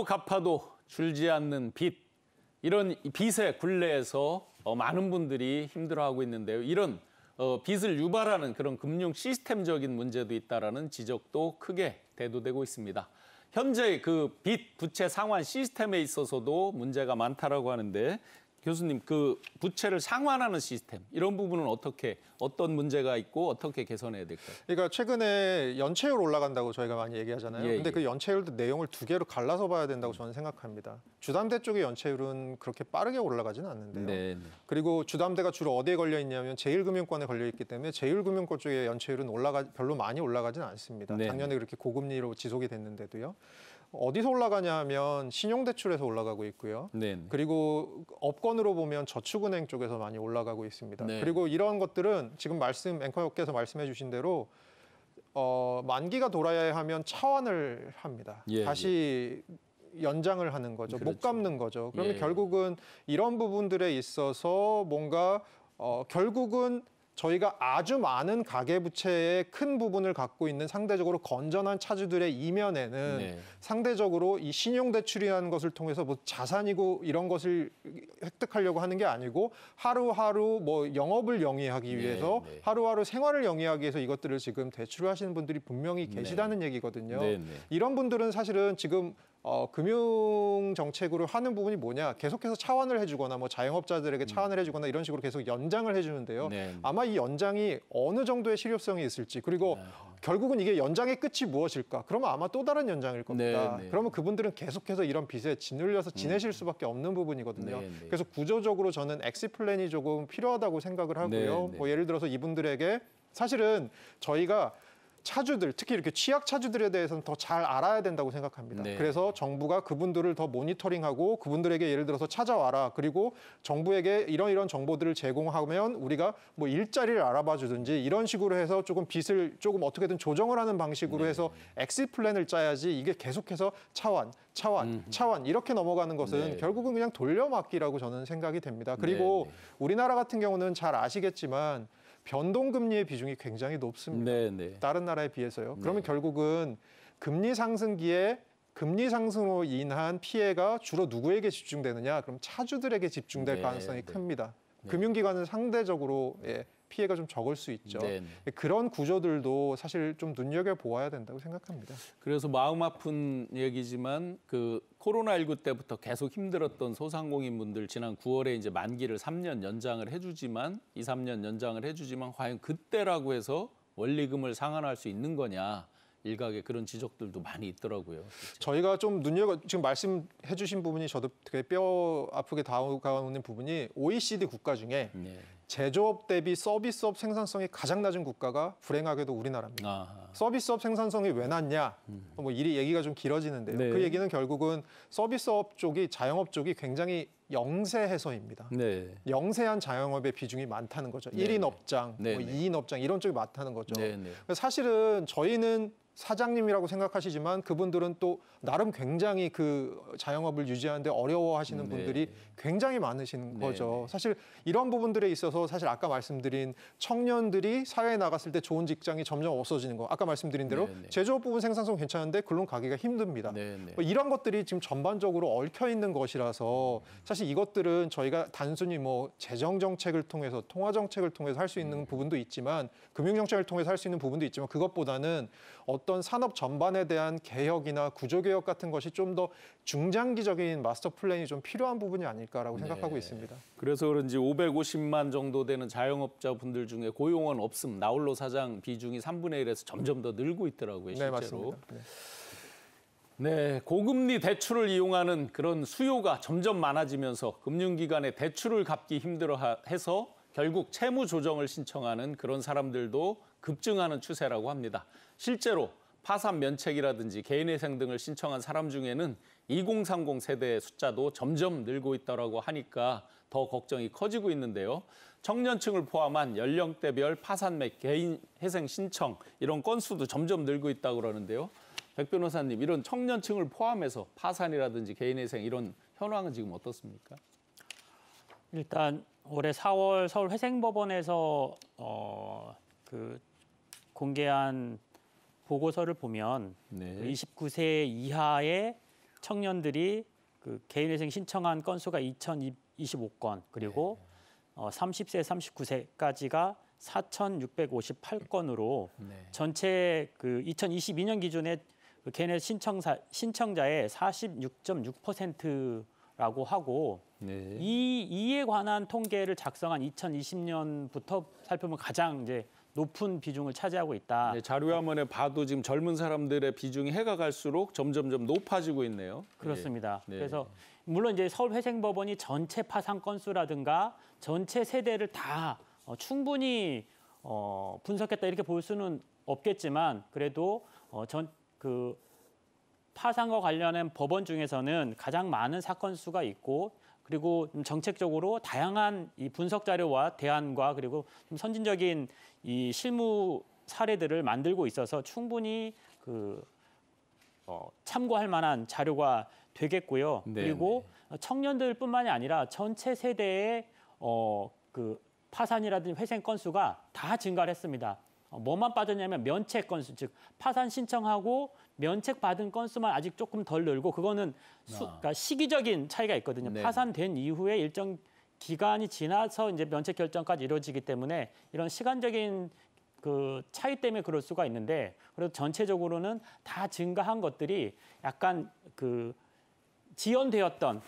Speaker 1: 갚아도 줄지 않는 빚. 이런 빚의 굴레에서 많은 분들이 힘들어하고 있는데요. 이런 빚을 유발하는 그런 금융 시스템적인 문제도 있다라는 지적도 크게 대두되고 있습니다. 현재 그 빚 부채 상환 시스템에 있어서도 문제가 많다라고 하는데 교수님, 그 부채를 상환하는 시스템 이런 부분은 어떤 문제가 있고 어떻게 개선해야 될까요?
Speaker 2: 그러니까 최근에 연체율 올라간다고 저희가 많이 얘기하잖아요.
Speaker 1: 예,
Speaker 2: 근데
Speaker 1: 예.
Speaker 2: 그 연체율도 내용을 두 개로 갈라서 봐야 된다고 저는 생각합니다. 주담대 쪽의 연체율은 그렇게 빠르게 올라가지는 않는데요.
Speaker 1: 네.
Speaker 2: 그리고 주담대가 주로 어디에 걸려 있냐면 제1금융권에 걸려 있기 때문에 제1금융권 쪽의 연체율은 별로 많이 올라가지는 않습니다.
Speaker 1: 네.
Speaker 2: 작년에 그렇게 고금리로 지속이 됐는데도요. 어디서 올라가냐 하면 신용대출에서 올라가고 있고요.
Speaker 1: 네.
Speaker 2: 그리고 업권으로 보면 저축은행 쪽에서 많이 올라가고 있습니다.
Speaker 1: 네.
Speaker 2: 그리고 이런 것들은 지금 앵커께서 말씀해 주신 대로 만기가 돌아야 하면 차환을 합니다.
Speaker 1: 예,
Speaker 2: 다시 연장을 하는 거죠. 못
Speaker 1: 그렇죠.
Speaker 2: 갚는 거죠. 그러면
Speaker 1: 예.
Speaker 2: 결국은 이런 부분들에 있어서 뭔가 결국은 저희가 아주 많은 가계부채의 큰 부분을 갖고 있는 상대적으로 건전한 차주들의 이면에는
Speaker 1: 네.
Speaker 2: 상대적으로 이 신용대출이라는 것을 통해서 뭐 자산이고 이런 것을 획득하려고 하는 게 아니고 하루하루 뭐 영업을 영위하기 위해서
Speaker 1: 네.
Speaker 2: 하루하루 생활을 영위하기 위해서 이것들을 지금 대출을 하시는 분들이 분명히 계시다는 얘기거든요.
Speaker 1: 네.
Speaker 2: 이런 분들은 사실은 지금 금융 정책으로 하는 부분이 뭐냐? 계속해서 차환을 해주거나 뭐 자영업자들에게 차환을 해주거나 이런 식으로 계속 연장을 해주는데요.
Speaker 1: 네.
Speaker 2: 아마 이 연장이 어느 정도의 실효성이 있을지 그리고 결국은 이게 연장의 끝이 무엇일까? 그러면 아마 또 다른 연장일 겁니다.
Speaker 1: 네.
Speaker 2: 그러면 그분들은 계속해서 이런 빚에 짓눌려서 지내실 수밖에 없는 부분이거든요.
Speaker 1: 네.
Speaker 2: 그래서 구조적으로 저는 엑시 플랜이 조금 필요하다고 생각을 하고요.
Speaker 1: 네.
Speaker 2: 뭐 예를 들어서 이분들에게 사실은 저희가 차주들, 특히 이렇게 취약 차주들에 대해서는 더 잘 알아야 된다고 생각합니다.
Speaker 1: 네.
Speaker 2: 그래서 정부가 그분들을 더 모니터링하고 그분들에게 예를 들어서 찾아와라. 그리고 정부에게 이런 정보들을 제공하면 우리가 뭐 일자리를 알아봐 주든지 이런 식으로 해서 조금 빚을 조금 어떻게든 조정을 하는 방식으로 해서 엑시 플랜을 짜야지 이게 계속해서 차환 이렇게 넘어가는 것은
Speaker 1: 네.
Speaker 2: 결국은 그냥 돌려막기라고 저는 생각이 됩니다. 그리고 우리나라 같은 경우는 잘 아시겠지만 변동금리의 비중이 굉장히 높습니다.
Speaker 1: 네.
Speaker 2: 다른 나라에 비해서요. 그러면 결국은 금리 상승기에 금리 상승으로 인한 피해가 주로 누구에게 집중되느냐? 그럼 차주들에게 집중될
Speaker 1: 네,
Speaker 2: 가능성이
Speaker 1: 네.
Speaker 2: 큽니다. 금융기관은 상대적으로 피해가 좀 적을 수 있죠.
Speaker 1: 네.
Speaker 2: 그런 구조들도 사실 좀 눈여겨보아야 된다고 생각합니다.
Speaker 1: 그래서 마음 아픈 얘기지만 그 코로나19 때부터 계속 힘들었던 소상공인분들 지난 9월에 이제 만기를 3년 연장을 해주지만 2, 3년 연장을 해주지만 과연 그때라고 해서 원리금을 상환할 수 있는 거냐. 일각의 그런 지적들도 많이 있더라고요.
Speaker 2: 저희가 좀 지금 말씀해 주신 부분이 저도 되게 뼈 아프게 다가오는 부분이 OECD 국가 중에
Speaker 1: 네.
Speaker 2: 제조업 대비 서비스업 생산성이 가장 낮은 국가가 불행하게도 우리나라입니다.
Speaker 1: 아하.
Speaker 2: 서비스업 생산성이 왜 낮냐? 뭐 이 얘기가 좀 길어지는데요.
Speaker 1: 네.
Speaker 2: 그 얘기는 결국은 서비스업 쪽이 자영업 쪽이 굉장히 영세해서입니다.
Speaker 1: 네.
Speaker 2: 영세한 자영업의 비중이 많다는 거죠.
Speaker 1: 네.
Speaker 2: 1인 업장,
Speaker 1: 네.
Speaker 2: 뭐 2인 업장 이런 쪽이 많다는 거죠.
Speaker 1: 네.
Speaker 2: 그래서 사실은 저희는 사장님이라고 생각하시지만 그분들은 또 나름 굉장히 그 자영업을 유지하는데 어려워하시는 분들이 굉장히 많으신 거죠. 사실 이런 부분들에 있어서 사실 아까 말씀드린 청년들이 사회에 나갔을 때 좋은 직장이 점점 없어지는 거. 아까 말씀드린 대로 제조업 부분 생산성 괜찮은데 근로 가기가 힘듭니다. 뭐 이런 것들이 지금 전반적으로 얽혀 있는 것이라서 사실 이것들은 저희가 단순히 뭐 재정 정책을 통해서 통화 정책을 통해서 할 수 있는 부분도 있지만 금융 정책을 통해서 할 수 있는 부분도 있지만 그것보다는 어떤 산업 전반에 대한 개혁이나 구조개혁 같은 것이 좀 더 중장기적인 마스터 플랜이 좀 필요한 부분이 아닐까라고 생각하고 있습니다.
Speaker 1: 그래서 그런지 550만 정도 되는 자영업자분들 중에 고용원 없음, 나홀로 사장 비중이 3분의 1에서 점점 더 늘고 있더라고요, 실제로.
Speaker 2: 네, 맞습니다.
Speaker 1: 네, 고금리 대출을 이용하는 그런 수요가 점점 많아지면서 금융기관에 대출을 갚기 힘들어해서 결국 채무 조정을 신청하는 그런 사람들도 급증하는 추세라고 합니다. 실제로 파산 면책이라든지 개인회생 등을 신청한 사람 중에는 2030 세대의 숫자도 점점 늘고 있다고 하니까 더 걱정이 커지고 있는데요. 청년층을 포함한 연령대별 파산 및 개인회생 신청 이런 건수도 점점 늘고 있다고 그러는데요. 백 변호사님, 이런 청년층을 포함해서 파산이라든지 개인회생 이런 현황은 지금 어떻습니까?
Speaker 3: 일단 올해 4월 서울회생법원에서 그 공개한 보고서를 보면 29세 이하의 청년들이 그 개인회생 신청한 건수가 2,025건 그리고 30세, 39세까지가 4,658건으로 전체 그 2022년 기준의 그 개인회생 신청자의 46.6%라고 하고 이에 관한 통계를 작성한 2020년부터 살펴보면 가장 이제 높은 비중을 차지하고 있다.
Speaker 1: 네, 자료화면에 봐도 지금 젊은 사람들의 비중이 해가 갈수록 점점점 높아지고 있네요.
Speaker 3: 그렇습니다. 그래서 물론 이제 서울회생법원이 전체 파산 건수라든가 전체 세대를 다 충분히 분석했다 이렇게 볼 수는 없겠지만 그래도 그 파산과 관련된 법원 중에서는 가장 많은 사건 수가 있고 그리고 정책적으로 다양한 이 분석 자료와 대안과 그리고 좀 선진적인 이 실무 사례들을 만들고 있어서 충분히 참고할 만한 자료가 되겠고요. 그리고 청년들뿐만이 아니라 전체 세대의 그 파산이라든지 회생 건수가 다 증가를 했습니다. 뭐만 빠졌냐면 면책 건수, 즉 파산 신청하고 면책 받은 건수만 아직 조금 덜 늘고 그거는 그러니까 시기적인 차이가 있거든요. 파산된 이후에 일정 기간이 지나서 이제 면책 결정까지 이루어지기 때문에 이런 시간적인 그 차이 때문에 그럴 수가 있는데 그래도 전체적으로는 다 증가한 것들이 약간 그 지연되었던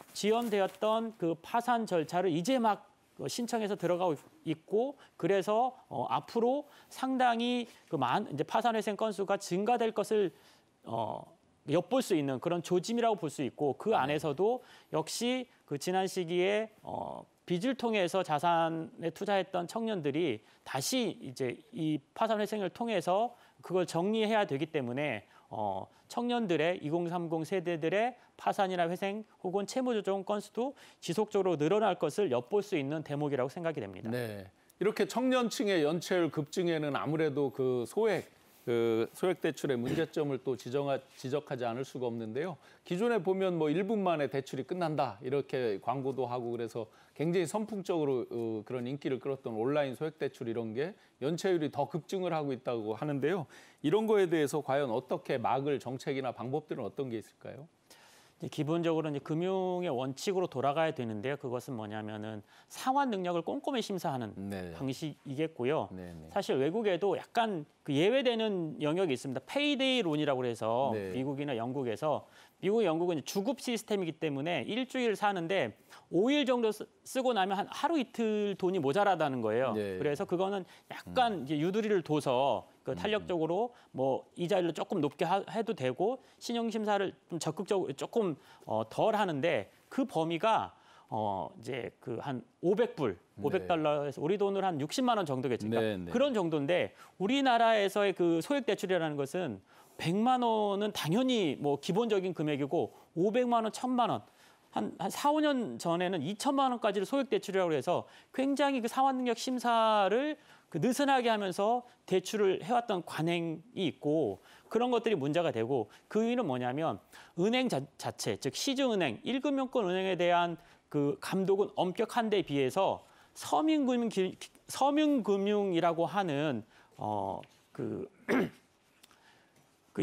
Speaker 3: 그 파산 절차를 이제 막 신청해서 들어가고 있고 그래서 앞으로 상당히 그 이제 파산회생 건수가 증가될 것을 엿볼 수 있는 그런 조짐이라고 볼 수 있고 그 안에서도 역시 그 지난 시기에 빚을 통해서 자산에 투자했던 청년들이 다시 이제 이 파산회생을 통해서 그걸 정리해야 되기 때문에 청년들의 2030 세대들의 파산이나 회생 혹은 채무조정 건수도 지속적으로 늘어날 것을 엿볼 수 있는 대목이라고 생각이 됩니다.
Speaker 1: 네, 이렇게 청년층의 연체율 급증에는 아무래도 그 소액 대출의 문제점을 또 지적하지 않을 수가 없는데요. 기존에 보면 뭐 1분 만에 대출이 끝난다 이렇게 광고도 하고 그래서 굉장히 선풍적으로 그런 인기를 끌었던 온라인 소액 대출 이런 게 연체율이 더 급증을 하고 있다고 하는데요. 이런 거에 대해서 과연 어떻게 막을 정책이나 방법들은 어떤 게 있을까요?
Speaker 3: 기본적으로 이제 금융의 원칙으로 돌아가야 되는데요. 그것은 뭐냐면은 상환 능력을 꼼꼼히 심사하는 방식이겠고요. 사실 외국에도 약간 그 예외되는 영역이 있습니다. 페이데이 론이라고 해서 미국이나 영국에서 영국은 주급 시스템이기 때문에 일주일 사는데 5일 정도 쓰고 나면 한 하루 이틀 돈이 모자라다는 거예요. 그래서 그거는 약간 이제 유두리를 둬서 그 탄력적으로 뭐 이자율을 조금 높게 해도 되고 신용 심사를 좀 적극적으로 조금 덜 하는데 그 범위가 이제 그 한 500불, 500달러에서 우리 돈으로 한 60만 원 정도겠죠. 그러니까 그런 정도인데 우리나라에서의 그 소액 대출이라는 것은 100만 원은 당연히 뭐 기본적인 금액이고 500만 원, 1000만 원 한 4, 5년 전에는 2천만 원까지를 소액 대출이라고 해서 굉장히 그 상환 능력 심사를 그 느슨하게 하면서 대출을 해왔던 관행이 있고 그런 것들이 문제가 되고 그 이유는 뭐냐면 은행 자체, 즉 시중은행, 1금융권 은행에 대한 그 감독은 엄격한 데 비해서 서민금융이라고 하는 그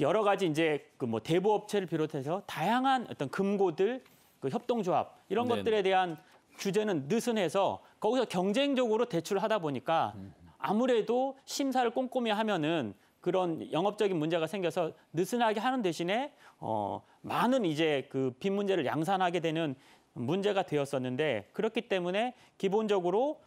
Speaker 3: 여러 가지 이제 그 뭐 대부업체를 비롯해서 다양한 어떤 금고들, 그 협동조합 이런
Speaker 1: 네네.
Speaker 3: 것들에 대한 규제는 느슨해서 거기서 경쟁적으로 대출을 하다 보니까 아무래도 심사를 꼼꼼히 하면은 그런 영업적인 문제가 생겨서 느슨하게 하는 대신에 많은 이제 그 빚 문제를 양산하게 되는 문제가 되었었는데 그렇기 때문에 기본적으로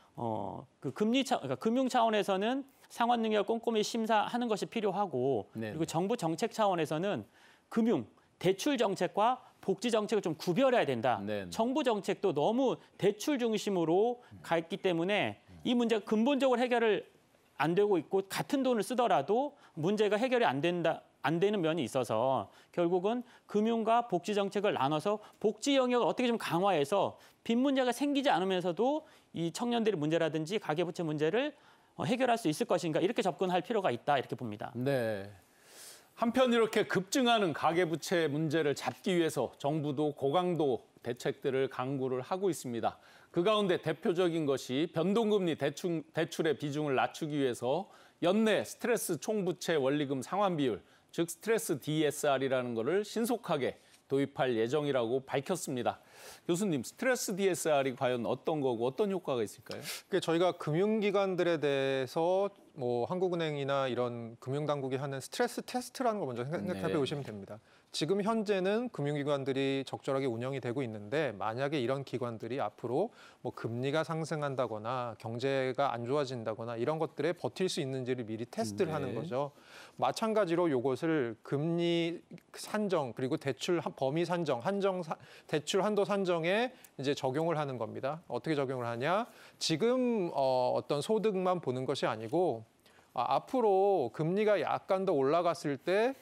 Speaker 3: 그 그러니까 금융 차원에서는 상환 능력 꼼꼼히 심사하는 것이 필요하고
Speaker 1: 네네.
Speaker 3: 그리고 정부 정책 차원에서는 금융 대출 정책과 복지 정책을 좀 구별해야 된다.
Speaker 1: 네네.
Speaker 3: 정부 정책도 너무 대출 중심으로 가 있기 때문에 이 문제가 근본적으로 해결을 안 되고 있고 같은 돈을 쓰더라도 문제가 해결이 안 되는 면이 있어서 결국은 금융과 복지 정책을 나눠서 복지 영역을 어떻게 좀 강화해서 빚 문제가 생기지 않으면서도 이 청년들의 문제라든지 가계부채 문제를 해결할 수 있을 것인가 이렇게 접근할 필요가 있다 이렇게 봅니다.
Speaker 1: 네. 한편 이렇게 급증하는 가계부채 문제를 잡기 위해서 정부도 고강도 대책들을 강구를 하고 있습니다. 그 가운데 대표적인 것이 변동금리 대출의 비중을 낮추기 위해서 연내 스트레스 총부채 원리금 상환 비율, 즉 스트레스 DSR이라는 것을 신속하게 도입할 예정이라고 밝혔습니다. 교수님, 스트레스 DSR이 과연 어떤 거고 어떤 효과가 있을까요?
Speaker 2: 저희가 금융기관들에 대해서 뭐 한국은행이나 이런 금융당국이 하는 스트레스 테스트라는 거 먼저 생각해 보시면 됩니다. 지금 현재는 금융기관들이 적절하게 운영이 되고 있는데 만약에 이런 기관들이 앞으로 뭐 금리가 상승한다거나 경제가 안 좋아진다거나 이런 것들에 버틸 수 있는지를 미리 테스트를 하는 거죠. 마찬가지로 이것을 금리 산정 그리고 대출 범위 산정, 대출 한도 산정에 이제 적용을 하는 겁니다. 어떻게 적용을 하냐? 지금 어떤 소득만 보는 것이 아니고 앞으로 금리가 약간 더 올라갔을 때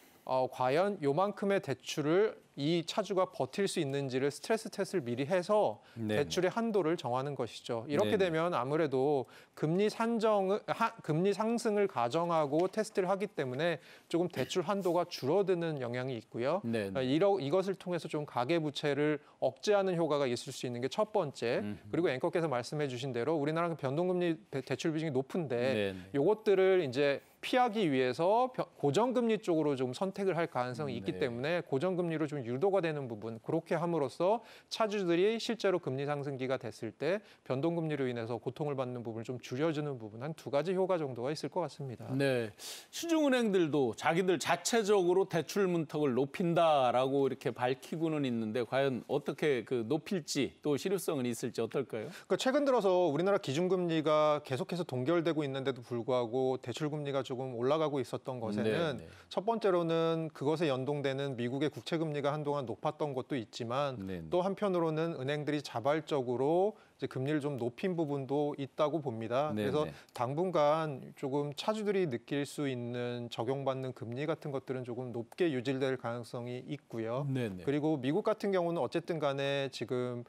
Speaker 2: 과연 요만큼의 대출을 이 차주가 버틸 수 있는지를 스트레스 테스트를 미리 해서
Speaker 1: 네네.
Speaker 2: 대출의 한도를 정하는 것이죠. 이렇게
Speaker 1: 네네.
Speaker 2: 되면 아무래도 금리 상승을 가정하고 테스트를 하기 때문에 조금 대출 한도가 줄어드는 영향이 있고요.
Speaker 1: 네네.
Speaker 2: 이것을 통해서 좀 가계부채를 억제하는 효과가 있을 수 있는 게 첫 번째. 그리고 앵커께서 말씀해 주신 대로 우리나라는 변동금리 대출 비중이 높은데
Speaker 1: 네네.
Speaker 2: 요것들을 이제 피하기 위해서 고정금리 쪽으로 좀 선택을 할 가능성이 있기
Speaker 1: 네.
Speaker 2: 때문에 고정금리로 좀 유도가 되는 부분 그렇게 함으로써 차주들이 실제로 금리 상승기가 됐을 때 변동금리로 인해서 고통을 받는 부분을 좀 줄여주는 부분 한 두 가지 효과 정도가 있을 것 같습니다.
Speaker 1: 네, 시중은행들도 자기들 자체적으로 대출 문턱을 높인다라고 이렇게 밝히고는 있는데 과연 어떻게 그 높일지 또 실효성은 있을지 어떨까요?
Speaker 2: 그러니까 최근 들어서 우리나라 기준금리가 계속해서 동결되고 있는데도 불구하고 대출금리가 조금 올라가고 있었던 것에는
Speaker 1: 네.
Speaker 2: 첫 번째로는 그것에 연동되는 미국의 국채금리가 한동안 높았던 것도 있지만
Speaker 1: 네.
Speaker 2: 또 한편으로는 은행들이 자발적으로 이제 금리를 좀 높인 부분도 있다고 봅니다.
Speaker 1: 네,
Speaker 2: 그래서
Speaker 1: 네.
Speaker 2: 당분간 조금 차주들이 느낄 수 있는 적용받는 금리 같은 것들은 조금 높게 유지될 가능성이 있고요.
Speaker 1: 네, 네.
Speaker 2: 그리고 미국 같은 경우는 어쨌든 간에 지금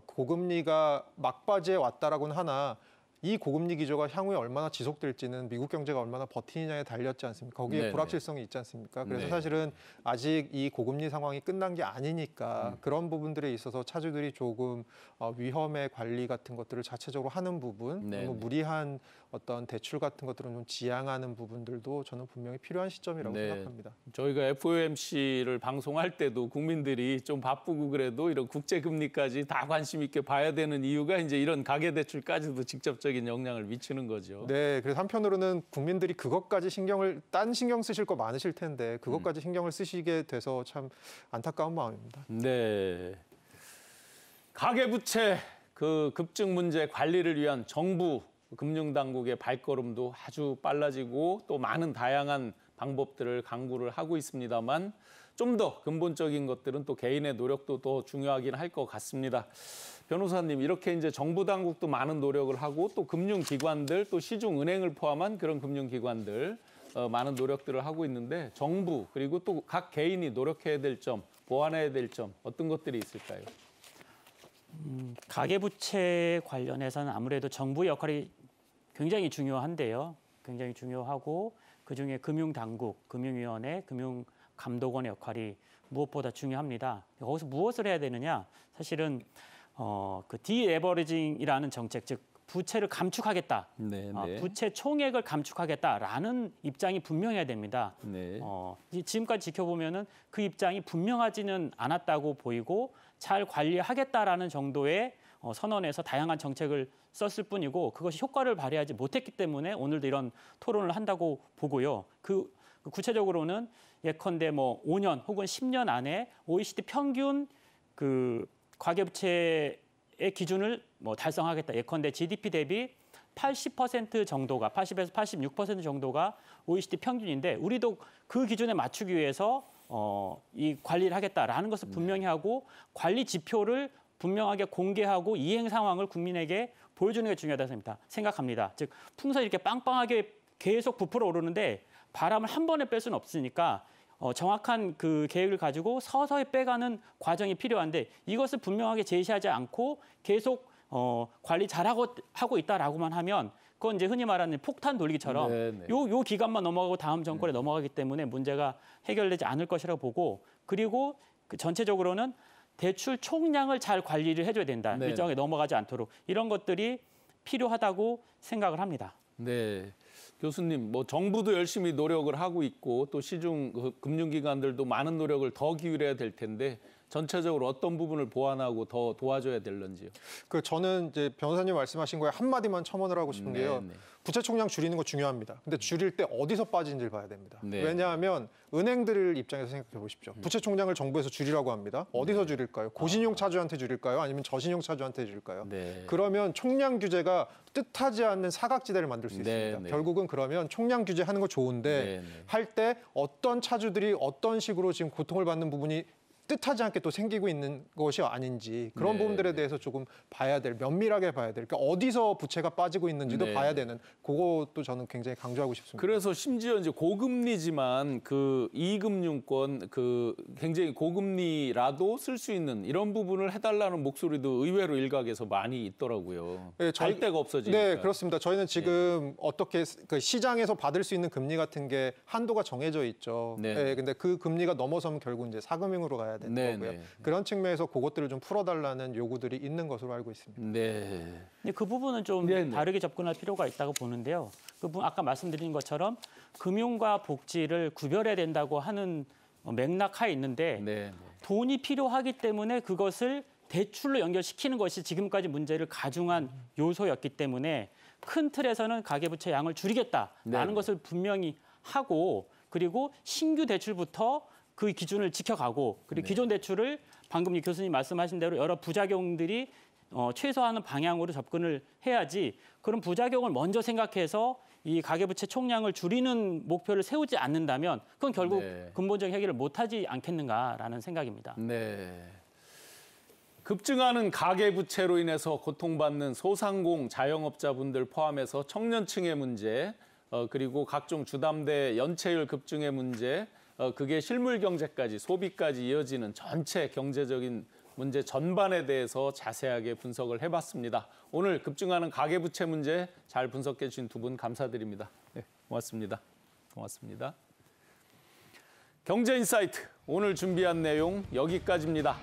Speaker 2: 고금리가 막바지에 왔다라고는 하나 이 고금리 기조가 향후에 얼마나 지속될지는 미국 경제가 얼마나 버티느냐에 달렸지 않습니까? 거기에
Speaker 1: 네네.
Speaker 2: 불확실성이 있지 않습니까? 그래서
Speaker 1: 네.
Speaker 2: 사실은 아직 이 고금리 상황이 끝난 게 아니니까 그런 부분들에 있어서 차주들이 조금 위험의 관리 같은 것들을 자체적으로 하는 부분,
Speaker 1: 네네.
Speaker 2: 너무 무리한 어떤 대출 같은 것들은 좀 지양하는 부분들도 저는 분명히 필요한 시점이라고
Speaker 1: 네.
Speaker 2: 생각합니다.
Speaker 1: 저희가 FOMC를 방송할 때도 국민들이 좀 바쁘고 그래도 이런 국제금리까지 다 관심 있게 봐야 되는 이유가 이제 이런 가계대출까지도 직접적인 영향을 미치는 거죠.
Speaker 2: 네, 그래서 한편으로는 국민들이 그것까지 딴 신경 쓰실 거 많으실 텐데 그것까지 신경을 쓰시게 돼서 참 안타까운 마음입니다.
Speaker 1: 네. 가계부채 그 급증 문제 관리를 위한 정부 금융당국의 발걸음도 아주 빨라지고 또 많은 다양한 방법들을 강구를 하고 있습니다만 좀 더 근본적인 것들은 또 개인의 노력도 더 중요하긴 할 것 같습니다. 변호사님, 이렇게 이제 정부 당국도 많은 노력을 하고 또 금융기관들 또 시중은행을 포함한 그런 금융기관들 많은 노력들을 하고 있는데 정부 그리고 또 각 개인이 노력해야 될 점, 보완해야 될 점 어떤 것들이 있을까요?
Speaker 3: 가계부채 관련해서는 아무래도 정부의 역할이 굉장히 중요한데요. 굉장히 중요하고 그중에 금융당국, 금융위원회, 금융감독원의 역할이 무엇보다 중요합니다. 거기서 무엇을 해야 되느냐? 사실은 그 디레버리징이라는 정책, 즉 부채를 감축하겠다,
Speaker 1: 네, 네.
Speaker 3: 부채 총액을 감축하겠다라는 입장이 분명해야 됩니다.
Speaker 1: 네.
Speaker 3: 지금까지 지켜보면은 그 입장이 분명하지는 않았다고 보이고 잘 관리하겠다라는 정도의 선언에서 다양한 정책을 썼을 뿐이고 그것이 효과를 발휘하지 못했기 때문에 오늘도 이런 토론을 한다고 보고요. 구체적으로는 예컨대 뭐 5년 혹은 10년 안에 OECD 평균 그 가계부채의 기준을 뭐 달성하겠다. 예컨대 GDP 대비 80% 정도가 80에서 86% 정도가 OECD 평균인데 우리도 그 기준에 맞추기 위해서 이 관리를 하겠다라는 것을 분명히 하고 관리 지표를 분명하게 공개하고 이행 상황을 국민에게 보여주는 게 중요하다고 생각합니다. 즉 풍선이 이렇게 빵빵하게 계속 부풀어 오르는데 바람을 한 번에 뺄 수는 없으니까 정확한 그 계획을 가지고 서서히 빼가는 과정이 필요한데 이것을 분명하게 제시하지 않고 계속 관리 잘하고 있다라고만 하면 그건 이제 흔히 말하는 폭탄 돌리기처럼
Speaker 1: 네네.
Speaker 3: 요 기간만 넘어가고 다음 정권에 넘어가기 때문에 문제가 해결되지 않을 것이라고 보고 그리고 그 전체적으로는 대출 총량을 잘 관리를 해줘야 된다.
Speaker 1: 네.
Speaker 3: 일정에 넘어가지 않도록 이런 것들이 필요하다고 생각을 합니다.
Speaker 1: 네. 교수님, 뭐 정부도 열심히 노력을 하고 있고 또 시중 금융기관들도 많은 노력을 더 기울여야 될 텐데 전체적으로 어떤 부분을 보완하고 더 도와줘야 될런지요?
Speaker 2: 저는 이제 변호사님 말씀하신 거에 한마디만 첨언을 하고 싶은 게요.
Speaker 1: 네.
Speaker 2: 부채 총량 줄이는 거 중요합니다. 근데 줄일 때 어디서 빠지는지를 봐야 됩니다.
Speaker 1: 네.
Speaker 2: 왜냐하면 은행들 입장에서 생각해 보십시오. 부채 총량을 정부에서 줄이라고 합니다. 어디서 줄일까요? 고신용 차주한테 줄일까요? 아니면 저신용 차주한테 줄일까요?
Speaker 1: 네.
Speaker 2: 그러면 총량 규제가 뜻하지 않는 사각지대를 만들 수
Speaker 1: 네,
Speaker 2: 있습니다.
Speaker 1: 네.
Speaker 2: 결국은 그러면 총량 규제하는 거 좋은데
Speaker 1: 네, 네.
Speaker 2: 할 때 어떤 차주들이 어떤 식으로 지금 고통을 받는 부분이 뜻하지 않게 또 생기고 있는 것이 아닌지 그런
Speaker 1: 네,
Speaker 2: 부분들에
Speaker 1: 네.
Speaker 2: 대해서 조금 봐야 될, 면밀하게 봐야 될, 그러니까 어디서 부채가 빠지고 있는지도
Speaker 1: 네.
Speaker 2: 봐야 되는 그것도 저는 굉장히 강조하고 싶습니다.
Speaker 1: 그래서 심지어 이제 고금리지만 그 이금융권 그 굉장히 고금리라도 쓸 수 있는 이런 부분을 해달라는 목소리도 의외로 일각에서 많이 있더라고요.
Speaker 2: 네,
Speaker 1: 갈 데가 없어지니까.
Speaker 2: 네, 그렇습니다. 저희는 지금 어떻게 그 시장에서 받을 수 있는 금리 같은 게 한도가 정해져 있죠.
Speaker 1: 네.
Speaker 2: 네, 근데 그 금리가 넘어서면 결국 이제 사금융으로 가야 되는
Speaker 1: 네,
Speaker 2: 거고요.
Speaker 1: 네.
Speaker 2: 그런 측면에서 그것들을 좀 풀어달라는 요구들이 있는 것으로 알고 있습니다.
Speaker 1: 네.
Speaker 3: 근데 그 부분은 좀
Speaker 1: 네, 네.
Speaker 3: 다르게 접근할 필요가 있다고 보는데요. 그 부분 아까 말씀드린 것처럼 금융과 복지를 구별해야 된다고 하는 맥락하에 있는데
Speaker 1: 네.
Speaker 3: 돈이 필요하기 때문에 그것을 대출로 연결시키는 것이 지금까지 문제를 가중한 요소였기 때문에 큰 틀에서는 가계부채 양을 줄이겠다라는
Speaker 1: 네.
Speaker 3: 것을 분명히 하고 그리고 신규 대출부터 그 기준을 지켜가고 그리고 기존 대출을 방금 이 교수님 말씀하신 대로 여러 부작용들이 최소화하는 방향으로 접근을 해야지 그런 부작용을 먼저 생각해서 이 가계부채 총량을 줄이는 목표를 세우지 않는다면 그건 결국
Speaker 1: 네.
Speaker 3: 근본적인 해결을 못하지 않겠는가라는 생각입니다.
Speaker 1: 네. 급증하는 가계부채로 인해서 고통받는 소상공 자영업자분들 포함해서 청년층의 문제, 그리고 각종 주담대 연체율 급증의 문제, 그게 실물 경제까지 소비까지 이어지는 전체 경제적인 문제 전반에 대해서 자세하게 분석을 해봤습니다. 오늘 급증하는 가계부채 문제 잘 분석해 주신 두 분 감사드립니다. 네, 고맙습니다. 고맙습니다. 경제인사이트 오늘 준비한 내용 여기까지입니다.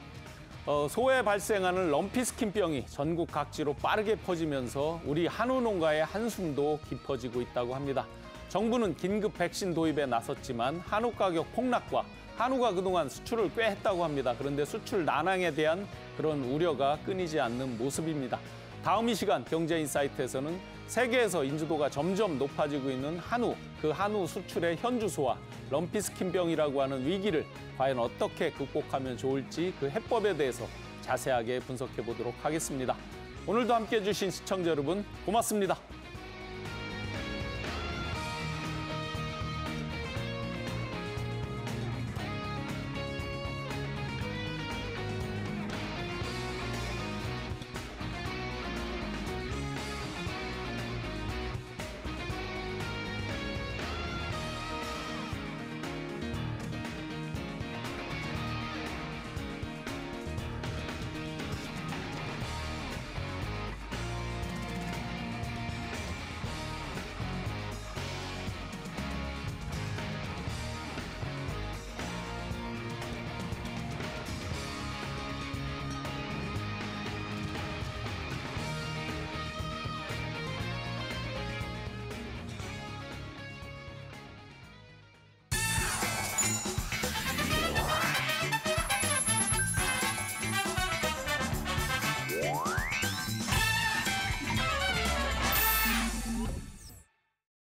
Speaker 1: 소에 발생하는 럼피스킨병이 전국 각지로 빠르게 퍼지면서 우리 한우 농가의 한숨도 깊어지고 있다고 합니다. 정부는 긴급 백신 도입에 나섰지만 한우 가격 폭락과 한우가 그동안 수출을 꽤 했다고 합니다. 그런데 수출 난항에 대한 그런 우려가 끊이지 않는 모습입니다. 다음 이 시간 경제인사이트에서는 세계에서 인지도가 점점 높아지고 있는 한우, 그 한우 수출의 현주소와 럼피스킨병이라고 하는 위기를 과연 어떻게 극복하면 좋을지 그 해법에 대해서 자세하게 분석해 보도록 하겠습니다. 오늘도 함께해 주신 시청자 여러분 고맙습니다.